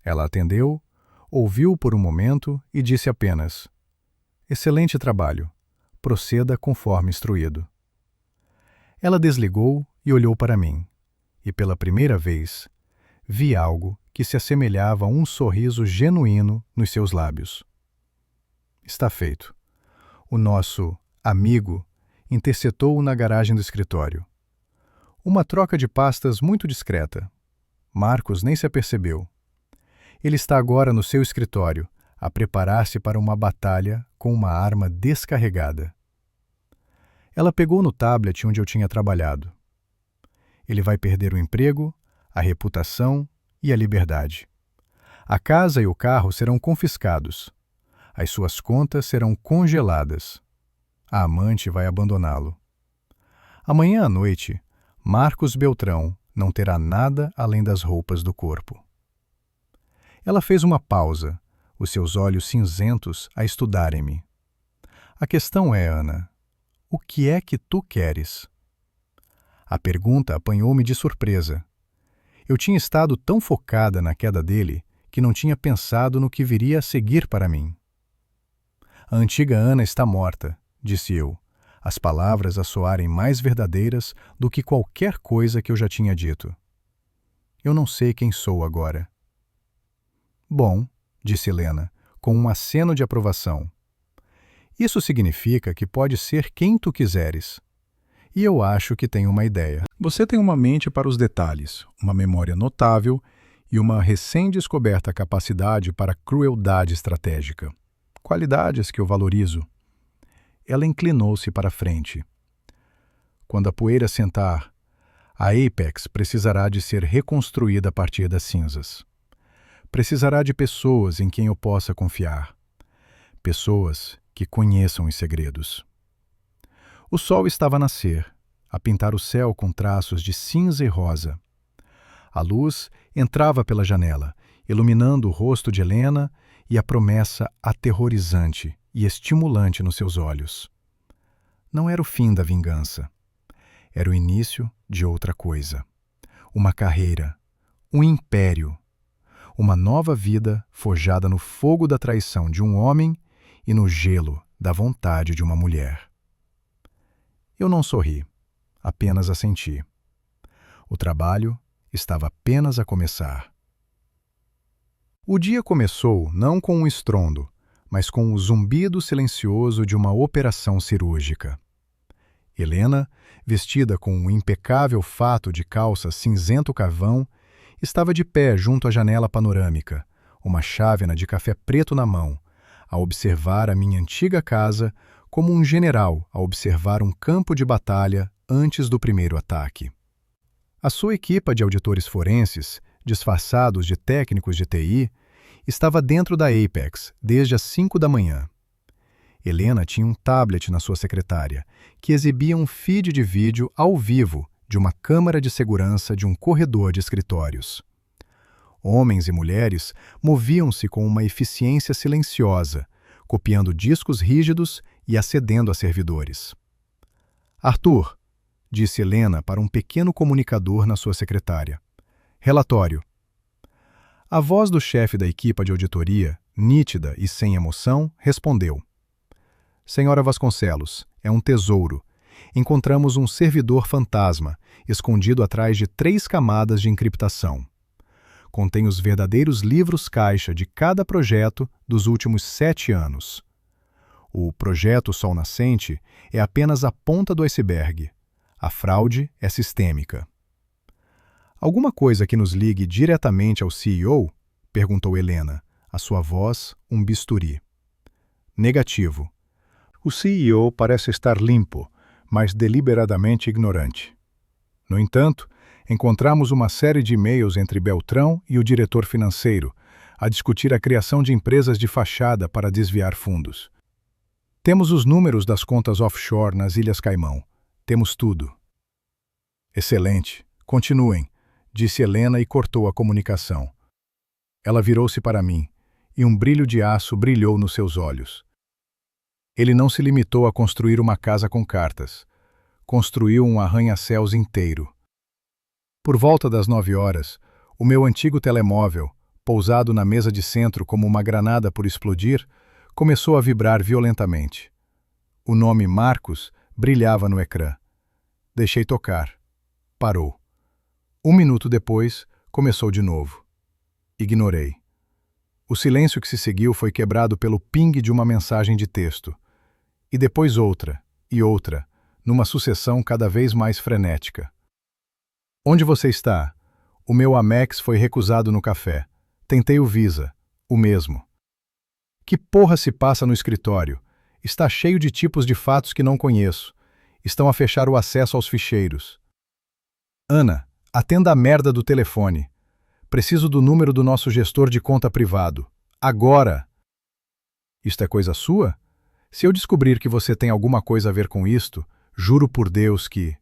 B: Ela atendeu, ouviu por um momento e disse apenas: "Excelente trabalho. Proceda conforme instruído." Ela desligou e olhou para mim, e pela primeira vez vi algo que se assemelhava a um sorriso genuíno nos seus lábios. Está feito. O nosso amigo interceptou-o na garagem do escritório. Uma troca de pastas muito discreta. Marcos nem se apercebeu. Ele está agora no seu escritório, a preparar-se para uma batalha com uma arma descarregada. Ela pegou no tablet onde eu tinha trabalhado. Ele vai perder o emprego, a reputação e a liberdade. A casa e o carro serão confiscados. As suas contas serão congeladas. A amante vai abandoná-lo. Amanhã à noite, Marcos Beltrão não terá nada além das roupas do corpo. Ela fez uma pausa, os seus olhos cinzentos a estudarem-me. A questão é, Ana, o que é que tu queres? A pergunta apanhou-me de surpresa. Eu tinha estado tão focada na queda dele que não tinha pensado no que viria a seguir para mim. A antiga Ana está morta, disse eu, as palavras a soarem mais verdadeiras do que qualquer coisa que eu já tinha dito. Eu não sei quem sou agora. Bom, disse Helena, com um aceno de aprovação. Isso significa que pode ser quem tu quiseres. E eu acho que tenho uma ideia. Você tem uma mente para os detalhes, uma memória notável e uma recém-descoberta capacidade para crueldade estratégica. Qualidades que eu valorizo. Ela inclinou-se para a frente. Quando a poeira sentar, a Apex precisará de ser reconstruída a partir das cinzas. Precisará de pessoas em quem eu possa confiar. Pessoas que conheçam os segredos. O sol estava a nascer, a pintar o céu com traços de cinza e rosa. A luz entrava pela janela, iluminando o rosto de Helena e a promessa aterrorizante e estimulante nos seus olhos. Não era o fim da vingança. Era o início de outra coisa. Uma carreira, um império, uma nova vida forjada no fogo da traição de um homem e no gelo da vontade de uma mulher. Eu não sorri, apenas assenti. O trabalho estava apenas a começar. O dia começou não com um estrondo, mas com o zumbido silencioso de uma operação cirúrgica. Helena, vestida com um impecável fato de calça cinzento carvão, estava de pé junto à janela panorâmica, uma chávena de café preto na mão, a observar a minha antiga casa como um general a observar um campo de batalha antes do primeiro ataque. A sua equipa de auditores forenses, disfarçados de técnicos de TI, estava dentro da Apex desde as 5 da manhã. Helena tinha um tablet na sua secretária, que exibia um feed de vídeo ao vivo de uma câmara de segurança de um corredor de escritórios. Homens e mulheres moviam-se com uma eficiência silenciosa, copiando discos rígidos e acedendo a servidores. "Arthur", disse Helena para um pequeno comunicador na sua secretária. "Relatório." A voz do chefe da equipa de auditoria nítida e sem emoção, respondeu: Senhora Vasconcelos, é um tesouro. Encontramos um servidor fantasma, escondido atrás de 3 camadas de encriptação. Contém os verdadeiros livros-caixa de cada projeto dos últimos 7 anos. O projeto Sol Nascente é apenas a ponta do iceberg. A fraude é sistêmica. Alguma coisa que nos ligue diretamente ao CEO? Perguntou Helena, a sua voz um bisturi. Negativo. O CEO parece estar limpo, mas deliberadamente ignorante. No entanto, encontramos uma série de e-mails entre Beltrão e o diretor financeiro, a discutir a criação de empresas de fachada para desviar fundos. Temos os números das contas offshore nas Ilhas Caimão. Temos tudo. Excelente. Continuem, disse Helena e cortou a comunicação. Ela virou-se para mim, e um brilho de aço brilhou nos seus olhos. Ele não se limitou a construir uma casa com cartas. Construiu um arranha-céus inteiro. Por volta das 9 horas, o meu antigo telemóvel, pousado na mesa de centro como uma granada por explodir, começou a vibrar violentamente. O nome Marcos brilhava no ecrã. Deixei tocar. Parou. 1 minuto depois, começou de novo. Ignorei. O silêncio que se seguiu foi quebrado pelo ping de uma mensagem de texto. E depois outra, e outra, numa sucessão cada vez mais frenética. Onde você está? O meu Amex foi recusado no café. Tentei o Visa. O mesmo. Que porra se passa no escritório? Está cheio de tipos de fatos que não conheço. Estão a fechar o acesso aos ficheiros. Ana, atenda a merda do telefone. Preciso do número do nosso gestor de conta privado. Agora! Isto é coisa sua? Se eu descobrir que você tem alguma coisa a ver com isto, juro por Deus que...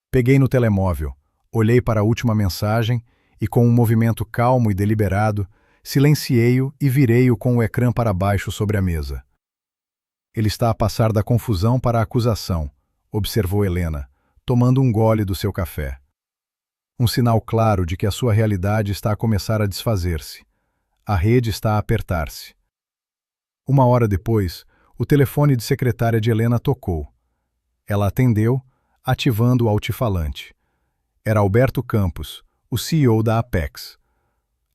B: Peguei no telemóvel, olhei para a última mensagem e, com um movimento calmo e deliberado, silenciei-o e virei-o com o ecrã para baixo sobre a mesa. Ele está a passar da confusão para a acusação, observou Helena, tomando um gole do seu café. Um sinal claro de que a sua realidade está a começar a desfazer-se. A rede está a apertar-se. 1 hora depois, o telefone de secretária de Helena tocou. Ela atendeu, ativando o altifalante. Era Alberto Campos, o CEO da Apex.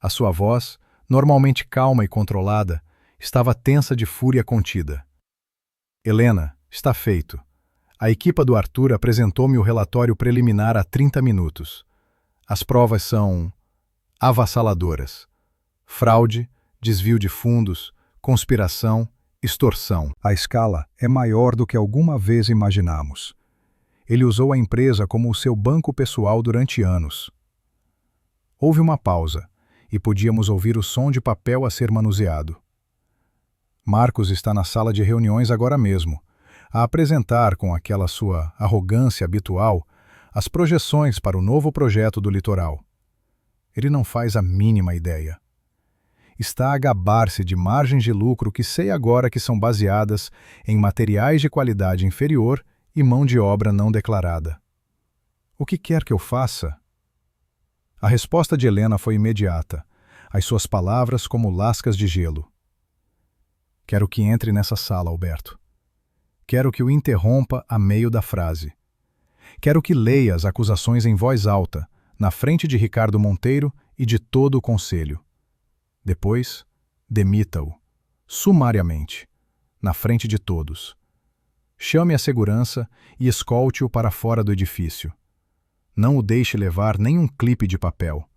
B: A sua voz, normalmente calma e controlada, estava tensa de fúria contida. Helena, está feito. A equipa do Arthur apresentou-me o relatório preliminar há 30 minutos. As provas são avassaladoras. Fraude, desvio de fundos, conspiração, extorsão. A escala é maior do que alguma vez imaginamos. Ele usou a empresa como o seu banco pessoal durante anos. Houve uma pausa, e podíamos ouvir o som de papel a ser manuseado. Marcos está na sala de reuniões agora mesmo, a apresentar com aquela sua arrogância habitual as projeções para o novo projeto do litoral. Ele não faz a mínima ideia. Está a gabar-se de margens de lucro que sei agora que são baseadas em materiais de qualidade inferior e mão de obra não declarada. O que quer que eu faça? A resposta de Helena foi imediata, as suas palavras como lascas de gelo. Quero que entre nessa sala, Alberto. Quero que o interrompa a meio da frase. Quero que leia as acusações em voz alta, na frente de Ricardo Monteiro e de todo o conselho. Depois, demita-o, sumariamente, na frente de todos. Chame a segurança e escolte-o para fora do edifício. Não o deixe levar nem um clipe de papel.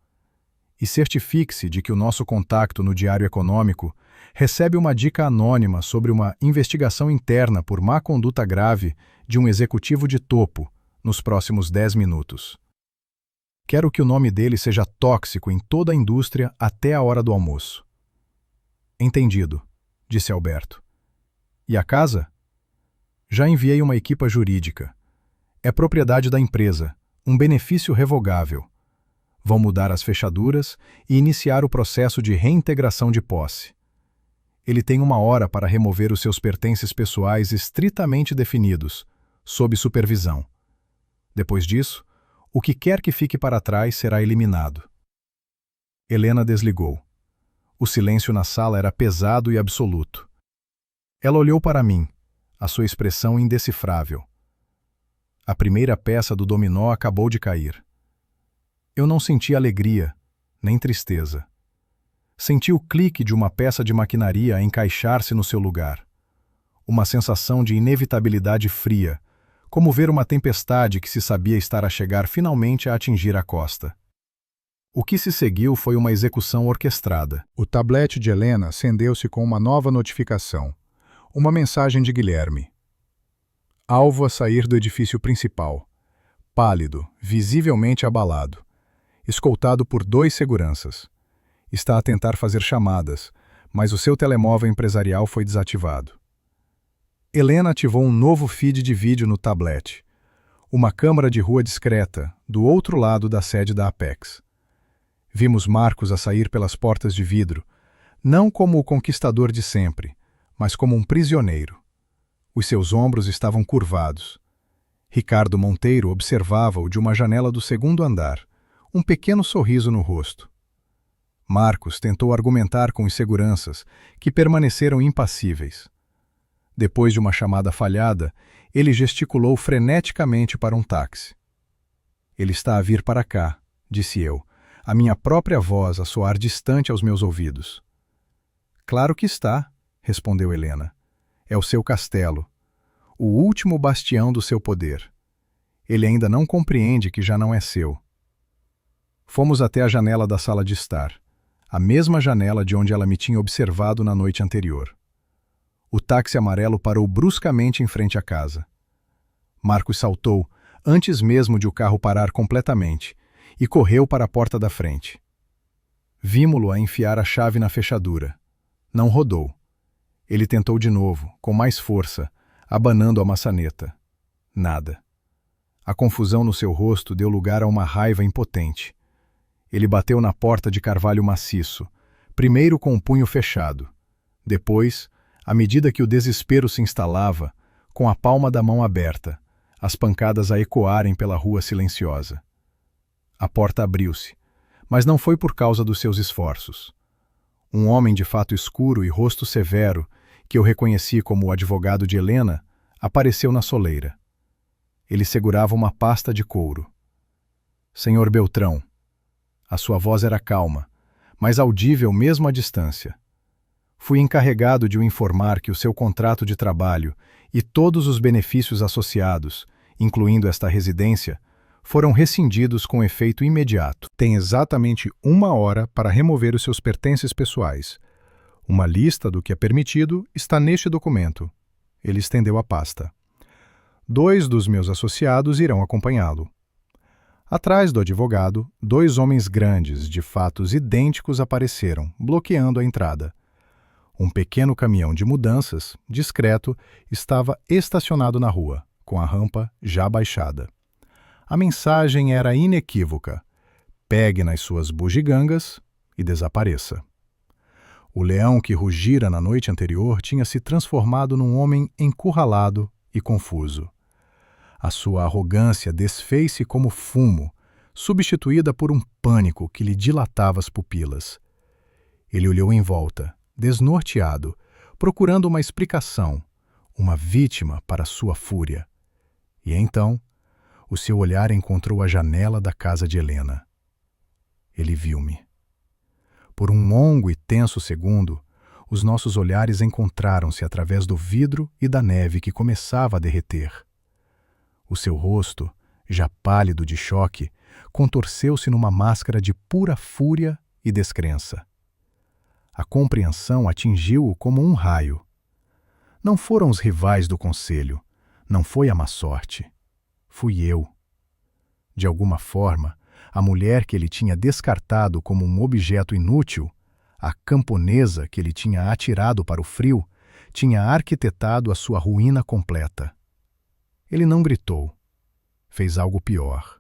B: E certifique-se de que o nosso contacto no Diário Econômico recebe uma dica anônima sobre uma investigação interna por má conduta grave de um executivo de topo nos próximos 10 minutos. Quero que o nome dele seja tóxico em toda a indústria até a hora do almoço. Entendido, disse Alberto. E a casa? Já enviei uma equipa jurídica. É propriedade da empresa, um benefício revogável. Vão mudar as fechaduras e iniciar o processo de reintegração de posse. Ele tem 1 hora para remover os seus pertences pessoais estritamente definidos, sob supervisão. Depois disso, o que quer que fique para trás será eliminado. Helena desligou. O silêncio na sala era pesado e absoluto. Ela olhou para mim, a sua expressão indecifrável. A primeira peça do dominó acabou de cair. Eu não senti alegria, nem tristeza. Senti o clique de uma peça de maquinaria a encaixar-se no seu lugar. Uma sensação de inevitabilidade fria, como ver uma tempestade que se sabia estar a chegar finalmente a atingir a costa. O que se seguiu foi uma execução orquestrada.
A: O tablete de Helena acendeu-se com uma nova notificação. Uma mensagem de Guilherme. Alvo a sair do edifício principal. Pálido, visivelmente abalado. Escoltado por 2 seguranças. Está a tentar fazer chamadas, mas o seu telemóvel empresarial foi desativado. Helena ativou um novo feed de vídeo no tablet. Uma câmara de rua discreta, do outro lado da sede da Apex. Vimos Marcos a sair pelas portas de vidro, não como o conquistador de sempre, mas como um prisioneiro. Os seus ombros estavam curvados. Ricardo Monteiro observava-o de uma janela do 2º andar, um pequeno sorriso no rosto. Marcos tentou argumentar com os seguranças, que permaneceram impassíveis. Depois de uma chamada falhada, ele gesticulou freneticamente para um táxi. Ele está a vir para cá, disse eu, a minha própria voz a soar distante aos meus ouvidos. Claro que está, respondeu Helena. É o seu castelo, o último bastião do seu poder. Ele ainda não compreende que já não é seu. Fomos até a janela da sala de estar, a mesma janela de onde ela me tinha observado na noite anterior. O táxi amarelo parou bruscamente em frente à casa. Marcos saltou, antes mesmo de o carro parar completamente, e correu para a porta da frente. Vimo-lo a enfiar a chave na fechadura. Não rodou. Ele tentou de novo, com mais força, abanando a maçaneta. Nada. A confusão no seu rosto deu lugar a uma raiva impotente. Ele bateu na porta de carvalho maciço, primeiro com o punho fechado. Depois, à medida que o desespero se instalava, com a palma da mão aberta, as pancadas a ecoarem pela rua silenciosa. A porta abriu-se, mas não foi por causa dos seus esforços. Um homem de fato escuro e rosto severo, que eu reconheci como o advogado de Helena, apareceu na soleira. Ele segurava uma pasta de couro. Senhor Beltrão. A sua voz era calma, mas audível mesmo à distância. Fui encarregado de o informar que o seu contrato de trabalho e todos os benefícios associados, incluindo esta residência, foram rescindidos com efeito imediato. Tem exatamente 1 hora para remover os seus pertences pessoais. Uma lista do que é permitido está neste documento. Ele estendeu a pasta. 2 dos meus associados irão acompanhá-lo. Atrás do advogado, 2 homens grandes, de fatos idênticos, apareceram, bloqueando a entrada. Um pequeno caminhão de mudanças, discreto, estava estacionado na rua, com a rampa já baixada. A mensagem era inequívoca: pegue nas suas bugigangas e desapareça. O leão que rugira na noite anterior tinha se transformado num homem encurralado e confuso. A sua arrogância desfez-se como fumo, substituída por um pânico que lhe dilatava as pupilas. Ele olhou em volta, desnorteado, procurando uma explicação, uma vítima para sua fúria. E então, o seu olhar encontrou a janela da casa de Helena. Ele viu-me. Por um longo e tenso segundo, os nossos olhares encontraram-se através do vidro e da neve que começava a derreter. O seu rosto, já pálido de choque, contorceu-se numa máscara de pura fúria e descrença. A compreensão atingiu-o como um raio. Não foram os rivais do conselho, não foi a má sorte. Fui eu. De alguma forma, a mulher que ele tinha descartado como um objeto inútil, a camponesa que ele tinha atirado para o frio, tinha arquitetado a sua ruína completa. Ele não gritou. Fez algo pior.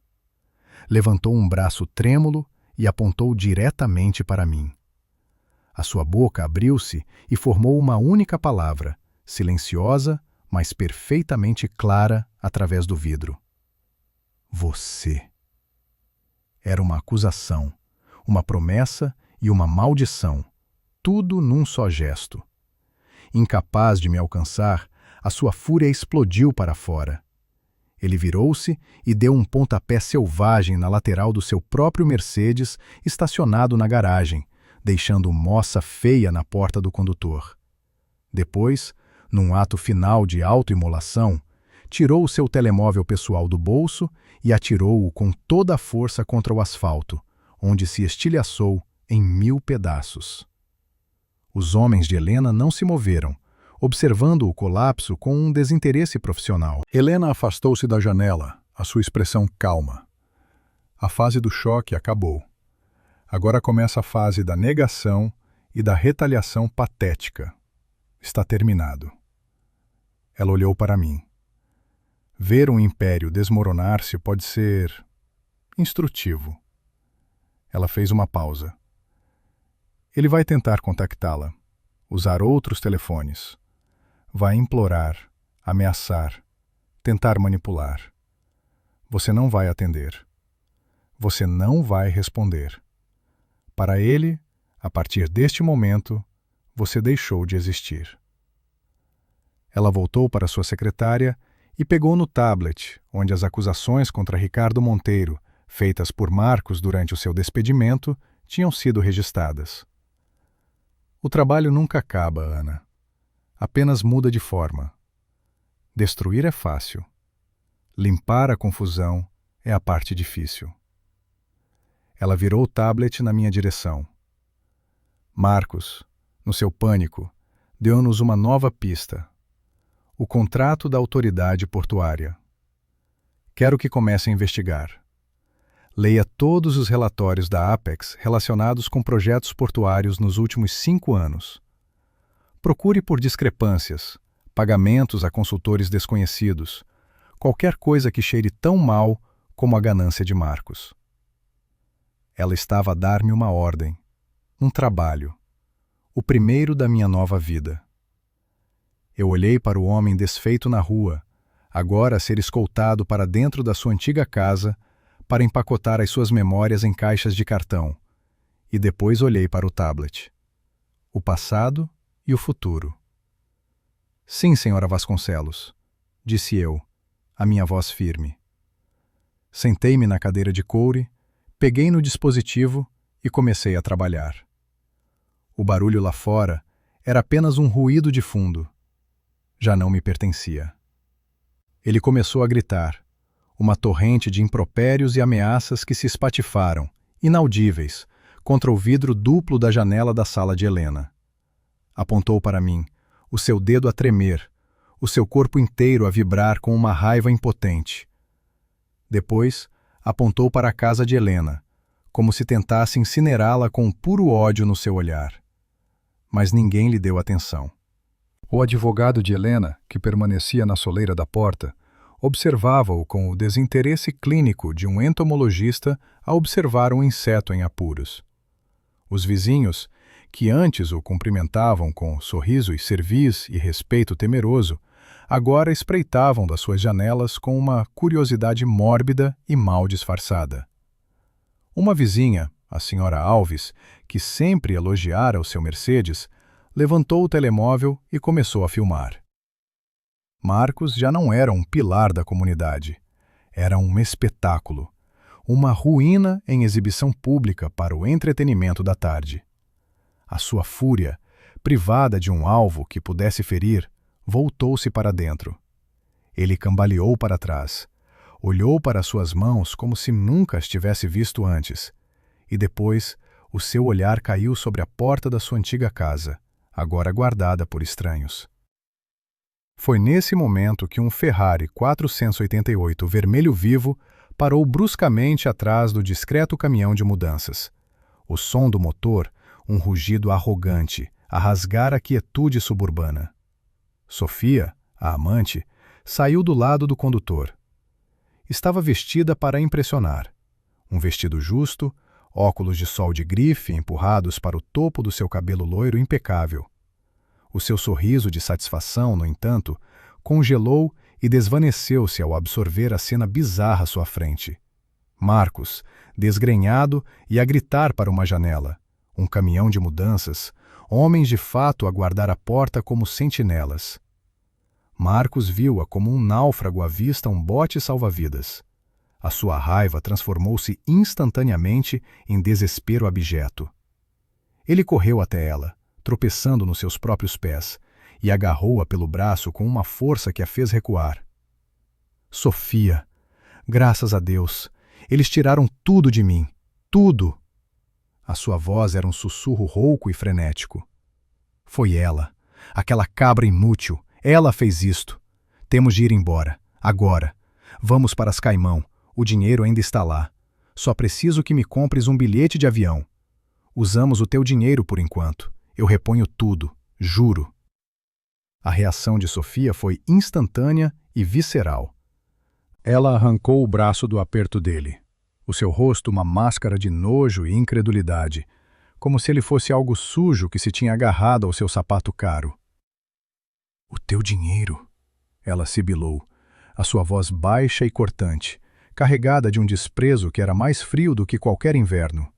A: Levantou um braço trêmulo e apontou diretamente para mim. A sua boca abriu-se e formou uma única palavra, silenciosa, mas perfeitamente clara através do vidro. Você. Era uma acusação, uma promessa e uma maldição, tudo num só gesto. Incapaz de me alcançar, a sua fúria explodiu para fora. Ele virou-se e deu um pontapé selvagem na lateral do seu próprio Mercedes estacionado na garagem, deixando moça feia na porta do condutor. Depois, num ato final de autoimolação, tirou o seu telemóvel pessoal do bolso e atirou-o com toda a força contra o asfalto, onde se estilhaçou em 1000 pedaços. Os homens de Helena não se moveram, observando o colapso com um desinteresse profissional. Helena afastou-se da janela, a sua expressão calma. A fase do choque acabou. Agora começa a fase da negação e da retaliação patética. Está terminado. Ela olhou para mim. Ver um império desmoronar-se pode ser instrutivo. Ela fez uma pausa. Ele vai tentar contactá-la, usar outros telefones. Vai implorar, ameaçar, tentar manipular. Você não vai atender. Você não vai responder. Para ele, a partir deste momento, você deixou de existir. Ela voltou para sua secretária e pegou no tablet, onde as acusações contra Ricardo Monteiro, feitas por Marcos durante o seu despedimento, tinham sido registradas. O trabalho nunca acaba, Ana. Apenas muda de forma. Destruir é fácil. Limpar a confusão é a parte difícil. Ela virou o tablet na minha direção. Marcos, no seu pânico, deu-nos uma nova pista. O contrato da autoridade portuária. Quero que comece a investigar. Leia todos os relatórios da Apex relacionados com projetos portuários nos últimos 5 anos. Procure por discrepâncias, pagamentos a consultores desconhecidos, qualquer coisa que cheire tão mal como a ganância de Marcos. Ela estava a dar-me uma ordem, um trabalho, o primeiro da minha nova vida. Eu olhei para o homem desfeito na rua, agora a ser escoltado para dentro da sua antiga casa para empacotar as suas memórias em caixas de cartão, e depois olhei para o tablet. O passado e o futuro. Sim, senhora Vasconcelos, disse eu, a minha voz firme. Sentei-me na cadeira de coure, peguei no dispositivo e comecei a trabalhar. O barulho lá fora era apenas um ruído de fundo. Já não me pertencia. Ele começou a gritar, uma torrente de impropérios e ameaças que se espatifaram, inaudíveis, contra o vidro duplo da janela da sala de Helena. Apontou para mim, o seu dedo a tremer, o seu corpo inteiro a vibrar com uma raiva impotente. Depois, apontou para a casa de Helena, como se tentasse incinerá-la com puro ódio no seu olhar. Mas ninguém lhe deu atenção. O advogado de Helena, que permanecia na soleira da porta, observava-o com o desinteresse clínico de um entomologista a observar um inseto em apuros. Os vizinhos, que antes o cumprimentavam com sorriso e cerviz e respeito temeroso, agora espreitavam das suas janelas com uma curiosidade mórbida e mal disfarçada. Uma vizinha, a senhora Alves, que sempre elogiara o seu Mercedes, levantou o telemóvel e começou a filmar. Marcos já não era um pilar da comunidade. Era um espetáculo, uma ruína em exibição pública para o entretenimento da tarde. A sua fúria, privada de um alvo que pudesse ferir, voltou-se para dentro. Ele cambaleou para trás, olhou para suas mãos como se nunca as tivesse visto antes, e depois o seu olhar caiu sobre a porta da sua antiga casa, agora guardada por estranhos. Foi nesse momento que um Ferrari 488 vermelho vivo parou bruscamente atrás do discreto caminhão de mudanças. O som do motor, um rugido arrogante, a rasgar a quietude suburbana. Sofia, a amante, saiu do lado do condutor. Estava vestida para impressionar. Um vestido justo, óculos de sol de grife empurrados para o topo do seu cabelo loiro impecável. O seu sorriso de satisfação, no entanto, congelou e desvaneceu-se ao absorver a cena bizarra à sua frente. Marcos, desgrenhado e a gritar para uma janela,
B: um caminhão de mudanças, homens de fato a guardar a porta como sentinelas. Marcos viu-a como um náufrago avista um bote salva-vidas. A sua raiva transformou-se instantaneamente em desespero abjeto. Ele correu até ela, tropeçando nos seus próprios pés, e agarrou-a pelo braço com uma força que a fez recuar. Sofia, graças a Deus, eles tiraram tudo de mim, tudo! A sua voz era um sussurro rouco e frenético. Foi ela, aquela cabra inútil, ela fez isto. Temos de ir embora, agora. Vamos para as Caimão, o dinheiro ainda está lá. Só preciso que me compres um bilhete de avião. Usamos o teu dinheiro por enquanto. Eu reponho tudo, juro. A reação de Sofia foi instantânea e visceral. Ela arrancou o braço do aperto dele. O seu rosto uma máscara de nojo e incredulidade, como se ele fosse algo sujo que se tinha agarrado ao seu sapato caro. O teu dinheiro, ela sibilou, a sua voz baixa e cortante, carregada de um desprezo que era mais frio do que qualquer inverno.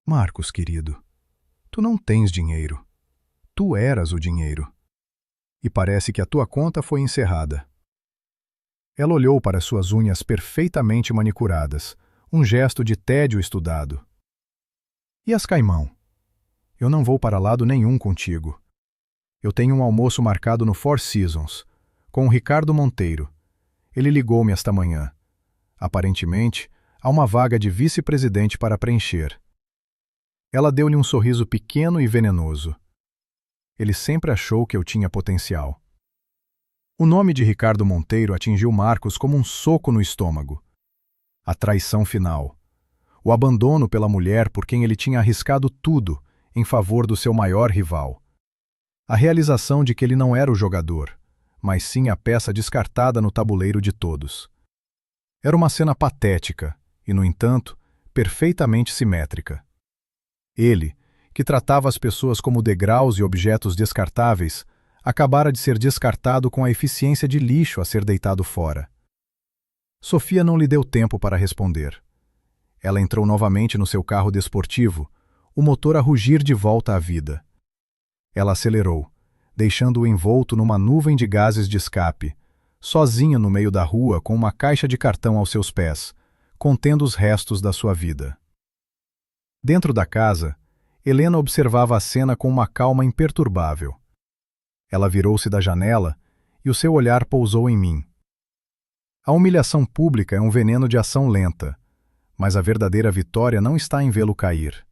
B: Marcos, querido, tu não tens dinheiro. Tu eras o dinheiro. E parece que a tua conta foi encerrada. Ela olhou para suas unhas perfeitamente manicuradas, um gesto de tédio estudado. E as Caimão? Eu não vou para lado nenhum contigo. Eu tenho um almoço marcado no Four Seasons, com o Ricardo Monteiro. Ele ligou-me esta manhã. Aparentemente, há uma vaga de vice-presidente para preencher. Ela deu-lhe um sorriso pequeno e venenoso. Ele sempre achou que eu tinha potencial. O nome de Ricardo Monteiro atingiu Marcos como um soco no estômago. A traição final. O abandono pela mulher por quem ele tinha arriscado tudo em favor do seu maior rival. A realização de que ele não era o jogador, mas sim a peça descartada no tabuleiro de todos. Era uma cena patética e, no entanto, perfeitamente simétrica. Ele, que tratava as pessoas como degraus e objetos descartáveis, acabara de ser descartado com a eficiência de lixo a ser deitado fora. Sofia não lhe deu tempo para responder. Ela entrou novamente no seu carro desportivo, o motor a rugir de volta à vida. Ela acelerou, deixando-o envolto numa nuvem de gases de escape, sozinha no meio da rua com uma caixa de cartão aos seus pés, contendo os restos da sua vida. Dentro da casa, Helena observava a cena com uma calma imperturbável. Ela virou-se da janela e o seu olhar pousou em mim. A humilhação pública é um veneno de ação lenta, mas a verdadeira vitória não está em vê-lo cair.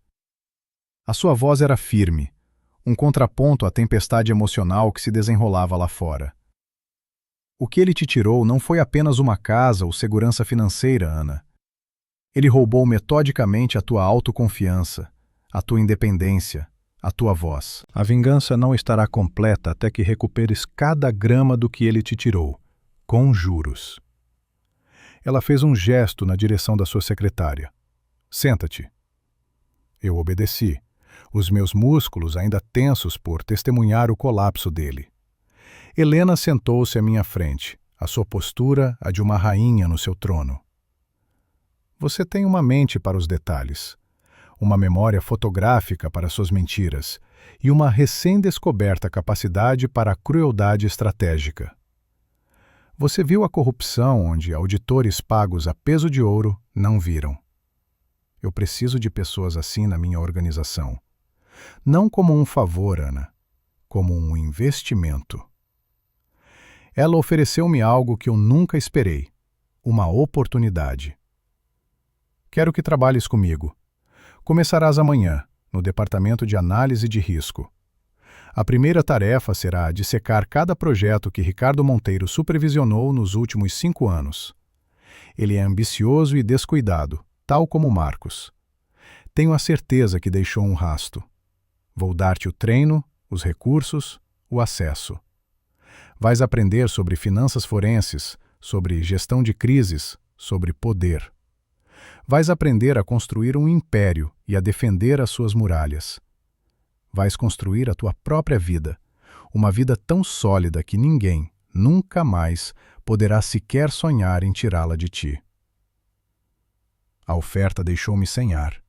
B: A sua voz era firme, um contraponto à tempestade emocional que se desenrolava lá fora. O que ele te tirou não foi apenas uma casa ou segurança financeira, Ana. Ele roubou metodicamente a tua autoconfiança, a tua independência, a tua voz. A vingança não estará completa até que recuperes cada grama do que ele te tirou, com juros. Ela fez um gesto na direção da sua secretária. Senta-te. Eu obedeci, os meus músculos ainda tensos por testemunhar o colapso dele. Helena sentou-se à minha frente, a sua postura a de uma rainha no seu trono. Você tem uma mente para os detalhes, uma memória fotográfica para suas mentiras e uma recém-descoberta capacidade para a crueldade estratégica. Você viu a corrupção onde auditores pagos a peso de ouro não viram. Eu preciso de pessoas assim na minha organização. Não como um favor, Ana, como um investimento. Ela ofereceu-me algo que eu nunca esperei, uma oportunidade. Quero que trabalhes comigo. Começarás amanhã, no Departamento de Análise de Risco. A primeira tarefa será dissecar cada projeto que Ricardo Monteiro supervisionou nos últimos 5 anos. Ele é ambicioso e descuidado, tal como Marcos. Tenho a certeza que deixou um rasto. Vou dar-te o treino, os recursos, o acesso. Vais aprender sobre finanças forenses, sobre gestão de crises, sobre poder. Vais aprender a construir um império e a defender as suas muralhas. Vais construir a tua própria vida, uma vida tão sólida que ninguém, nunca mais, poderá sequer sonhar em tirá-la de ti. A oferta deixou-me sem ar.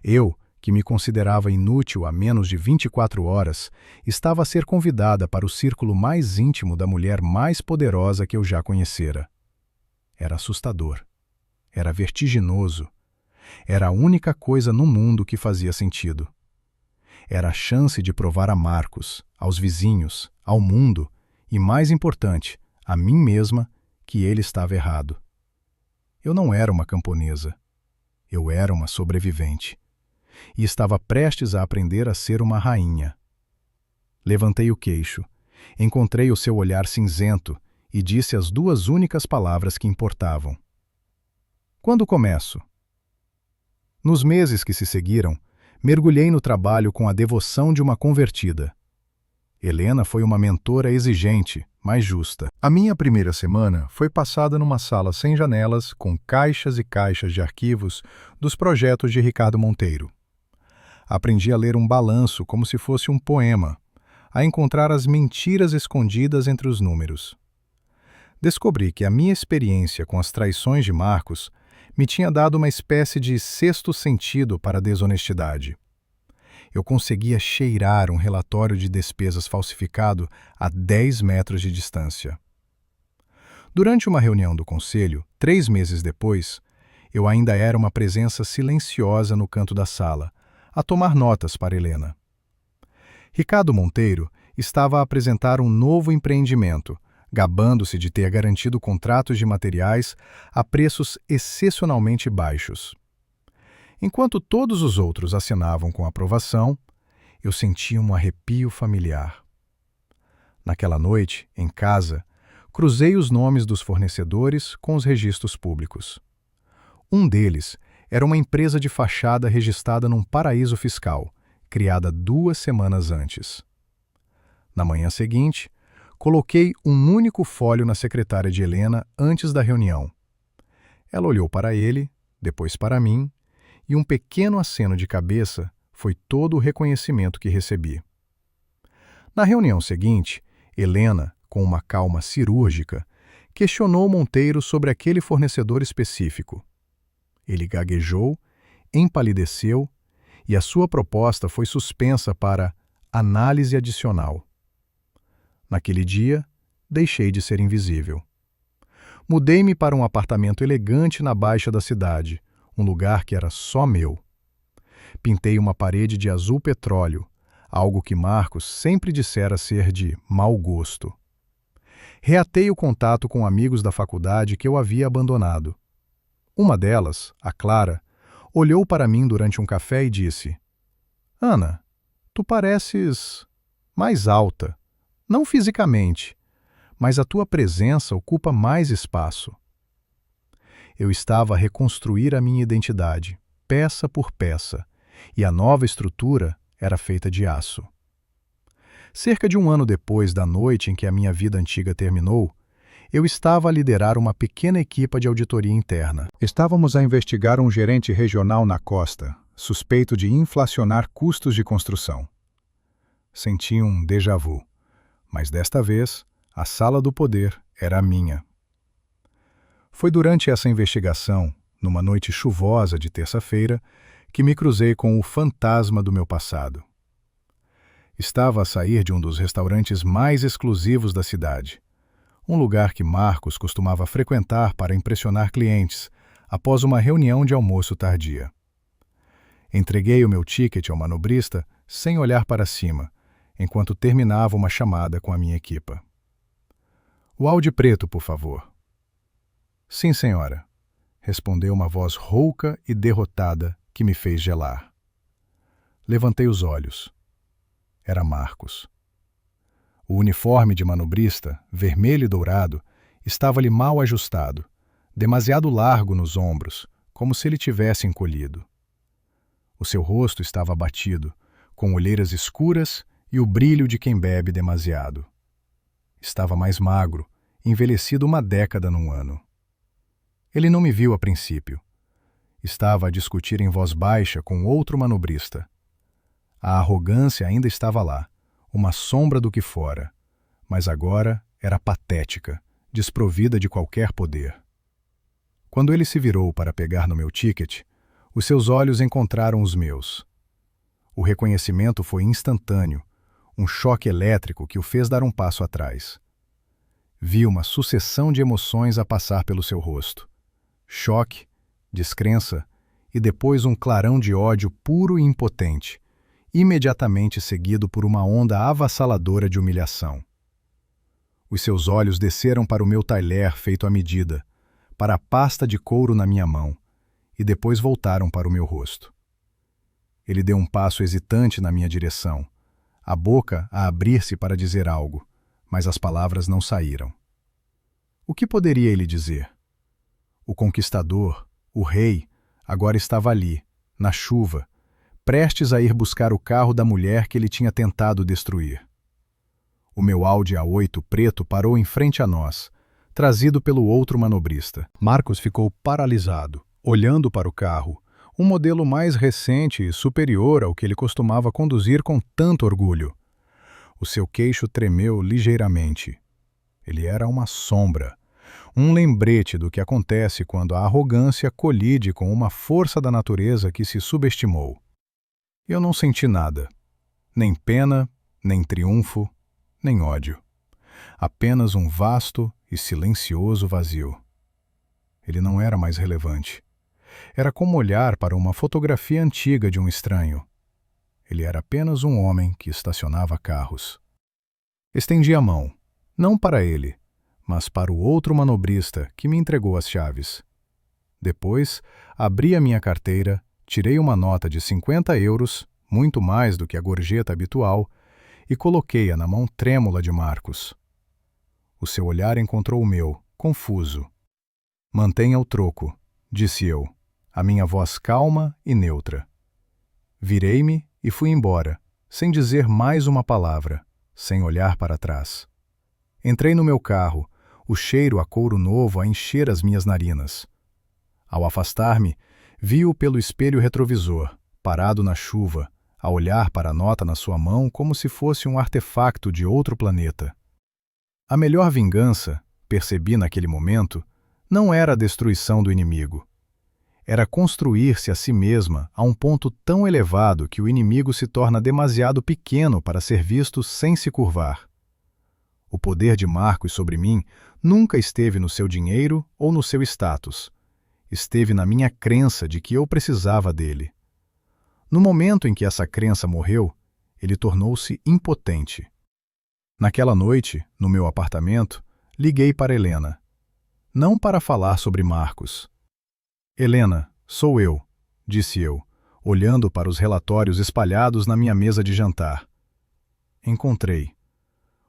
B: Eu, que me considerava inútil há menos de 24 horas, estava a ser convidada para o círculo mais íntimo da mulher mais poderosa que eu já conhecera. Era assustador. Era vertiginoso. Era a única coisa no mundo que fazia sentido. Era a chance de provar a Marcos, aos vizinhos, ao mundo e, mais importante, a mim mesma, que ele estava errado. Eu não era uma camponesa. Eu era uma sobrevivente. E estava prestes a aprender a ser uma rainha. Levantei o queixo, encontrei o seu olhar cinzento e disse as duas únicas palavras que importavam. Quando começo? Nos meses que se seguiram, mergulhei no trabalho com a devoção de uma convertida. Helena foi uma mentora exigente, mas justa.
A: A minha primeira semana foi passada numa sala sem janelas, com caixas e caixas de arquivos dos projetos de Ricardo Monteiro. Aprendi a ler um balanço como se fosse um poema, a encontrar as mentiras escondidas entre os números. Descobri que a minha experiência com as traições de Marcos me tinha dado uma espécie de sexto sentido para a desonestidade. Eu conseguia cheirar um relatório de despesas falsificado a 10 metros de distância. Durante uma reunião do conselho, 3 meses depois, eu ainda era uma presença silenciosa no canto da sala, a tomar notas para Helena. Ricardo Monteiro estava a apresentar um novo empreendimento, gabando-se de ter garantido contratos de materiais a preços excepcionalmente baixos. Enquanto todos os outros assinavam com aprovação, eu sentia um arrepio familiar. Naquela noite, em casa, cruzei os nomes dos fornecedores com os registros públicos. Um deles era uma empresa de fachada registrada num paraíso fiscal, criada 2 semanas antes. Na manhã seguinte, coloquei um único folho na secretária de Helena antes da reunião. Ela olhou para ele, depois para mim, e um pequeno aceno de cabeça foi todo o reconhecimento que recebi. Na reunião seguinte, Helena, com uma calma cirúrgica, questionou Monteiro sobre aquele fornecedor específico. Ele gaguejou, empalideceu e a sua proposta foi suspensa para análise adicional. Naquele dia, deixei de ser invisível. Mudei-me para um apartamento elegante na baixa da cidade, um lugar que era só meu. Pintei uma parede de azul petróleo, algo que Marcos sempre dissera ser de mau gosto. Reatei o contato com amigos da faculdade que eu havia abandonado. Uma delas, a Clara, olhou para mim durante um café e disse: "Ana, tu pareces mais alta, não fisicamente, mas a tua presença ocupa mais espaço." Eu estava a reconstruir a minha identidade, peça por peça, e a nova estrutura era feita de aço. Cerca de 1 ano depois da noite em que a minha vida antiga terminou, eu estava a liderar uma pequena equipa de auditoria interna. Estávamos a investigar um gerente regional na costa, suspeito de inflacionar custos de construção. Senti um déjà vu, mas desta vez, a sala do poder era a minha. Foi durante essa investigação, numa noite chuvosa de terça-feira, que me cruzei com o fantasma do meu passado. Estava a sair de um dos restaurantes mais exclusivos da cidade, um lugar que Marcos costumava frequentar para impressionar clientes após uma reunião de almoço tardia. Entreguei o meu ticket ao manobrista sem olhar para cima, enquanto terminava uma chamada com a minha equipa. "O Audi preto, por favor." "Sim, senhora", respondeu uma voz rouca e derrotada que me fez gelar. Levantei os olhos. Era Marcos. O uniforme de manobrista, vermelho e dourado, estava-lhe mal ajustado, demasiado largo nos ombros, como se ele tivesse encolhido. O seu rosto estava abatido, com olheiras escuras e o brilho de quem bebe demasiado. Estava mais magro, envelhecido 1 década num ano. Ele não me viu a princípio. Estava a discutir em voz baixa com outro manobrista. A arrogância ainda estava lá, uma sombra do que fora, mas agora era patética, desprovida de qualquer poder. Quando ele se virou para pegar no meu ticket, os seus olhos encontraram os meus. O reconhecimento foi instantâneo, um choque elétrico que o fez dar um passo atrás. Vi uma sucessão de emoções a passar pelo seu rosto. Choque, descrença e depois um clarão de ódio puro e impotente, imediatamente seguido por uma onda avassaladora de humilhação. Os seus olhos desceram para o meu talher feito à medida, para a pasta de couro na minha mão, e depois voltaram para o meu rosto. Ele deu um passo hesitante na minha direção, a boca a abrir-se para dizer algo, mas as palavras não saíram. O que poderia ele dizer? O conquistador, o rei, agora estava ali, na chuva, prestes a ir buscar o carro da mulher que ele tinha tentado destruir. O meu Audi A8 preto parou em frente a nós, trazido pelo outro manobrista. Marcos ficou paralisado, olhando para o carro, um modelo mais recente e superior ao que ele costumava conduzir com tanto orgulho. O seu queixo tremeu ligeiramente. Ele era uma sombra, um lembrete do que acontece quando a arrogância colide com uma força da natureza que se subestimou. Eu não senti nada, nem pena, nem triunfo, nem ódio. Apenas um vasto e silencioso vazio. Ele não era mais relevante. Era como olhar para uma fotografia antiga de um estranho. Ele era apenas um homem que estacionava carros. Estendi a mão, não para ele, mas para o outro manobrista que me entregou as chaves. Depois, abri a minha carteira, tirei uma nota de 50 euros, muito mais do que a gorjeta habitual, e coloquei-a na mão trêmula de Marcos. O seu olhar encontrou o meu, confuso. Mantenha o troco, disse eu, a minha voz calma e neutra. Virei-me e fui embora, sem dizer mais uma palavra, sem olhar para trás. Entrei no meu carro, o cheiro a couro novo a encher as minhas narinas. Ao afastar-me, vi-o pelo espelho retrovisor, parado na chuva, a olhar para a nota na sua mão como se fosse um artefacto de outro planeta. A melhor vingança, percebi naquele momento, não era a destruição do inimigo. Era construir-se a si mesma a um ponto tão elevado que o inimigo se torna demasiado pequeno para ser visto sem se curvar. O poder de Marcos sobre mim nunca esteve no seu dinheiro ou no seu status. Esteve na minha crença de que eu precisava dele. No momento em que essa crença morreu, ele tornou-se impotente. Naquela noite, no meu apartamento, liguei para Helena. Não para falar sobre Marcos. Helena, sou eu, disse eu, olhando para os relatórios espalhados na minha mesa de jantar. Encontrei.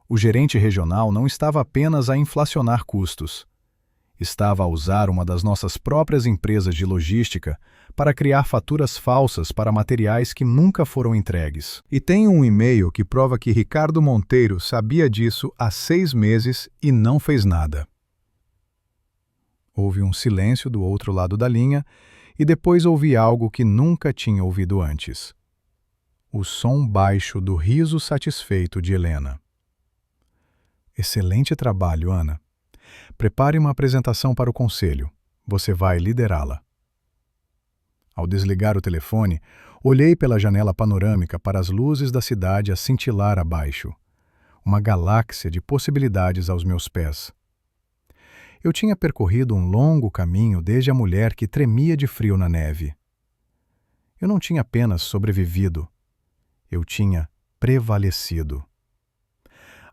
A: O gerente regional não estava apenas a inflacionar custos. Estava a usar uma das nossas próprias empresas de logística para criar faturas falsas para materiais que nunca foram entregues. E tem um e-mail que prova que Ricardo Monteiro sabia disso há 6 meses e não fez nada. Houve um silêncio do outro lado da linha e depois ouvi algo que nunca tinha ouvido antes. O som baixo do riso satisfeito de Helena. Excelente trabalho, Ana. Prepare uma apresentação para o conselho. Você vai liderá-la. Ao desligar o telefone, olhei pela janela panorâmica para as luzes da cidade a cintilar abaixo. Uma galáxia de possibilidades aos meus pés. Eu tinha percorrido um longo caminho desde a mulher que tremia de frio na neve. Eu não tinha apenas sobrevivido. Eu tinha prevalecido.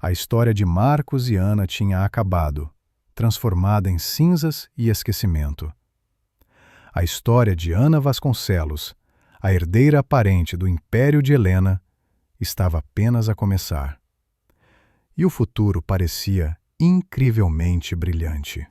A: A história de Marcos e Ana tinha acabado, transformada em cinzas e esquecimento. A história de Ana Vasconcelos, a herdeira aparente do império de Helena, estava apenas a começar. E o futuro parecia incrivelmente brilhante.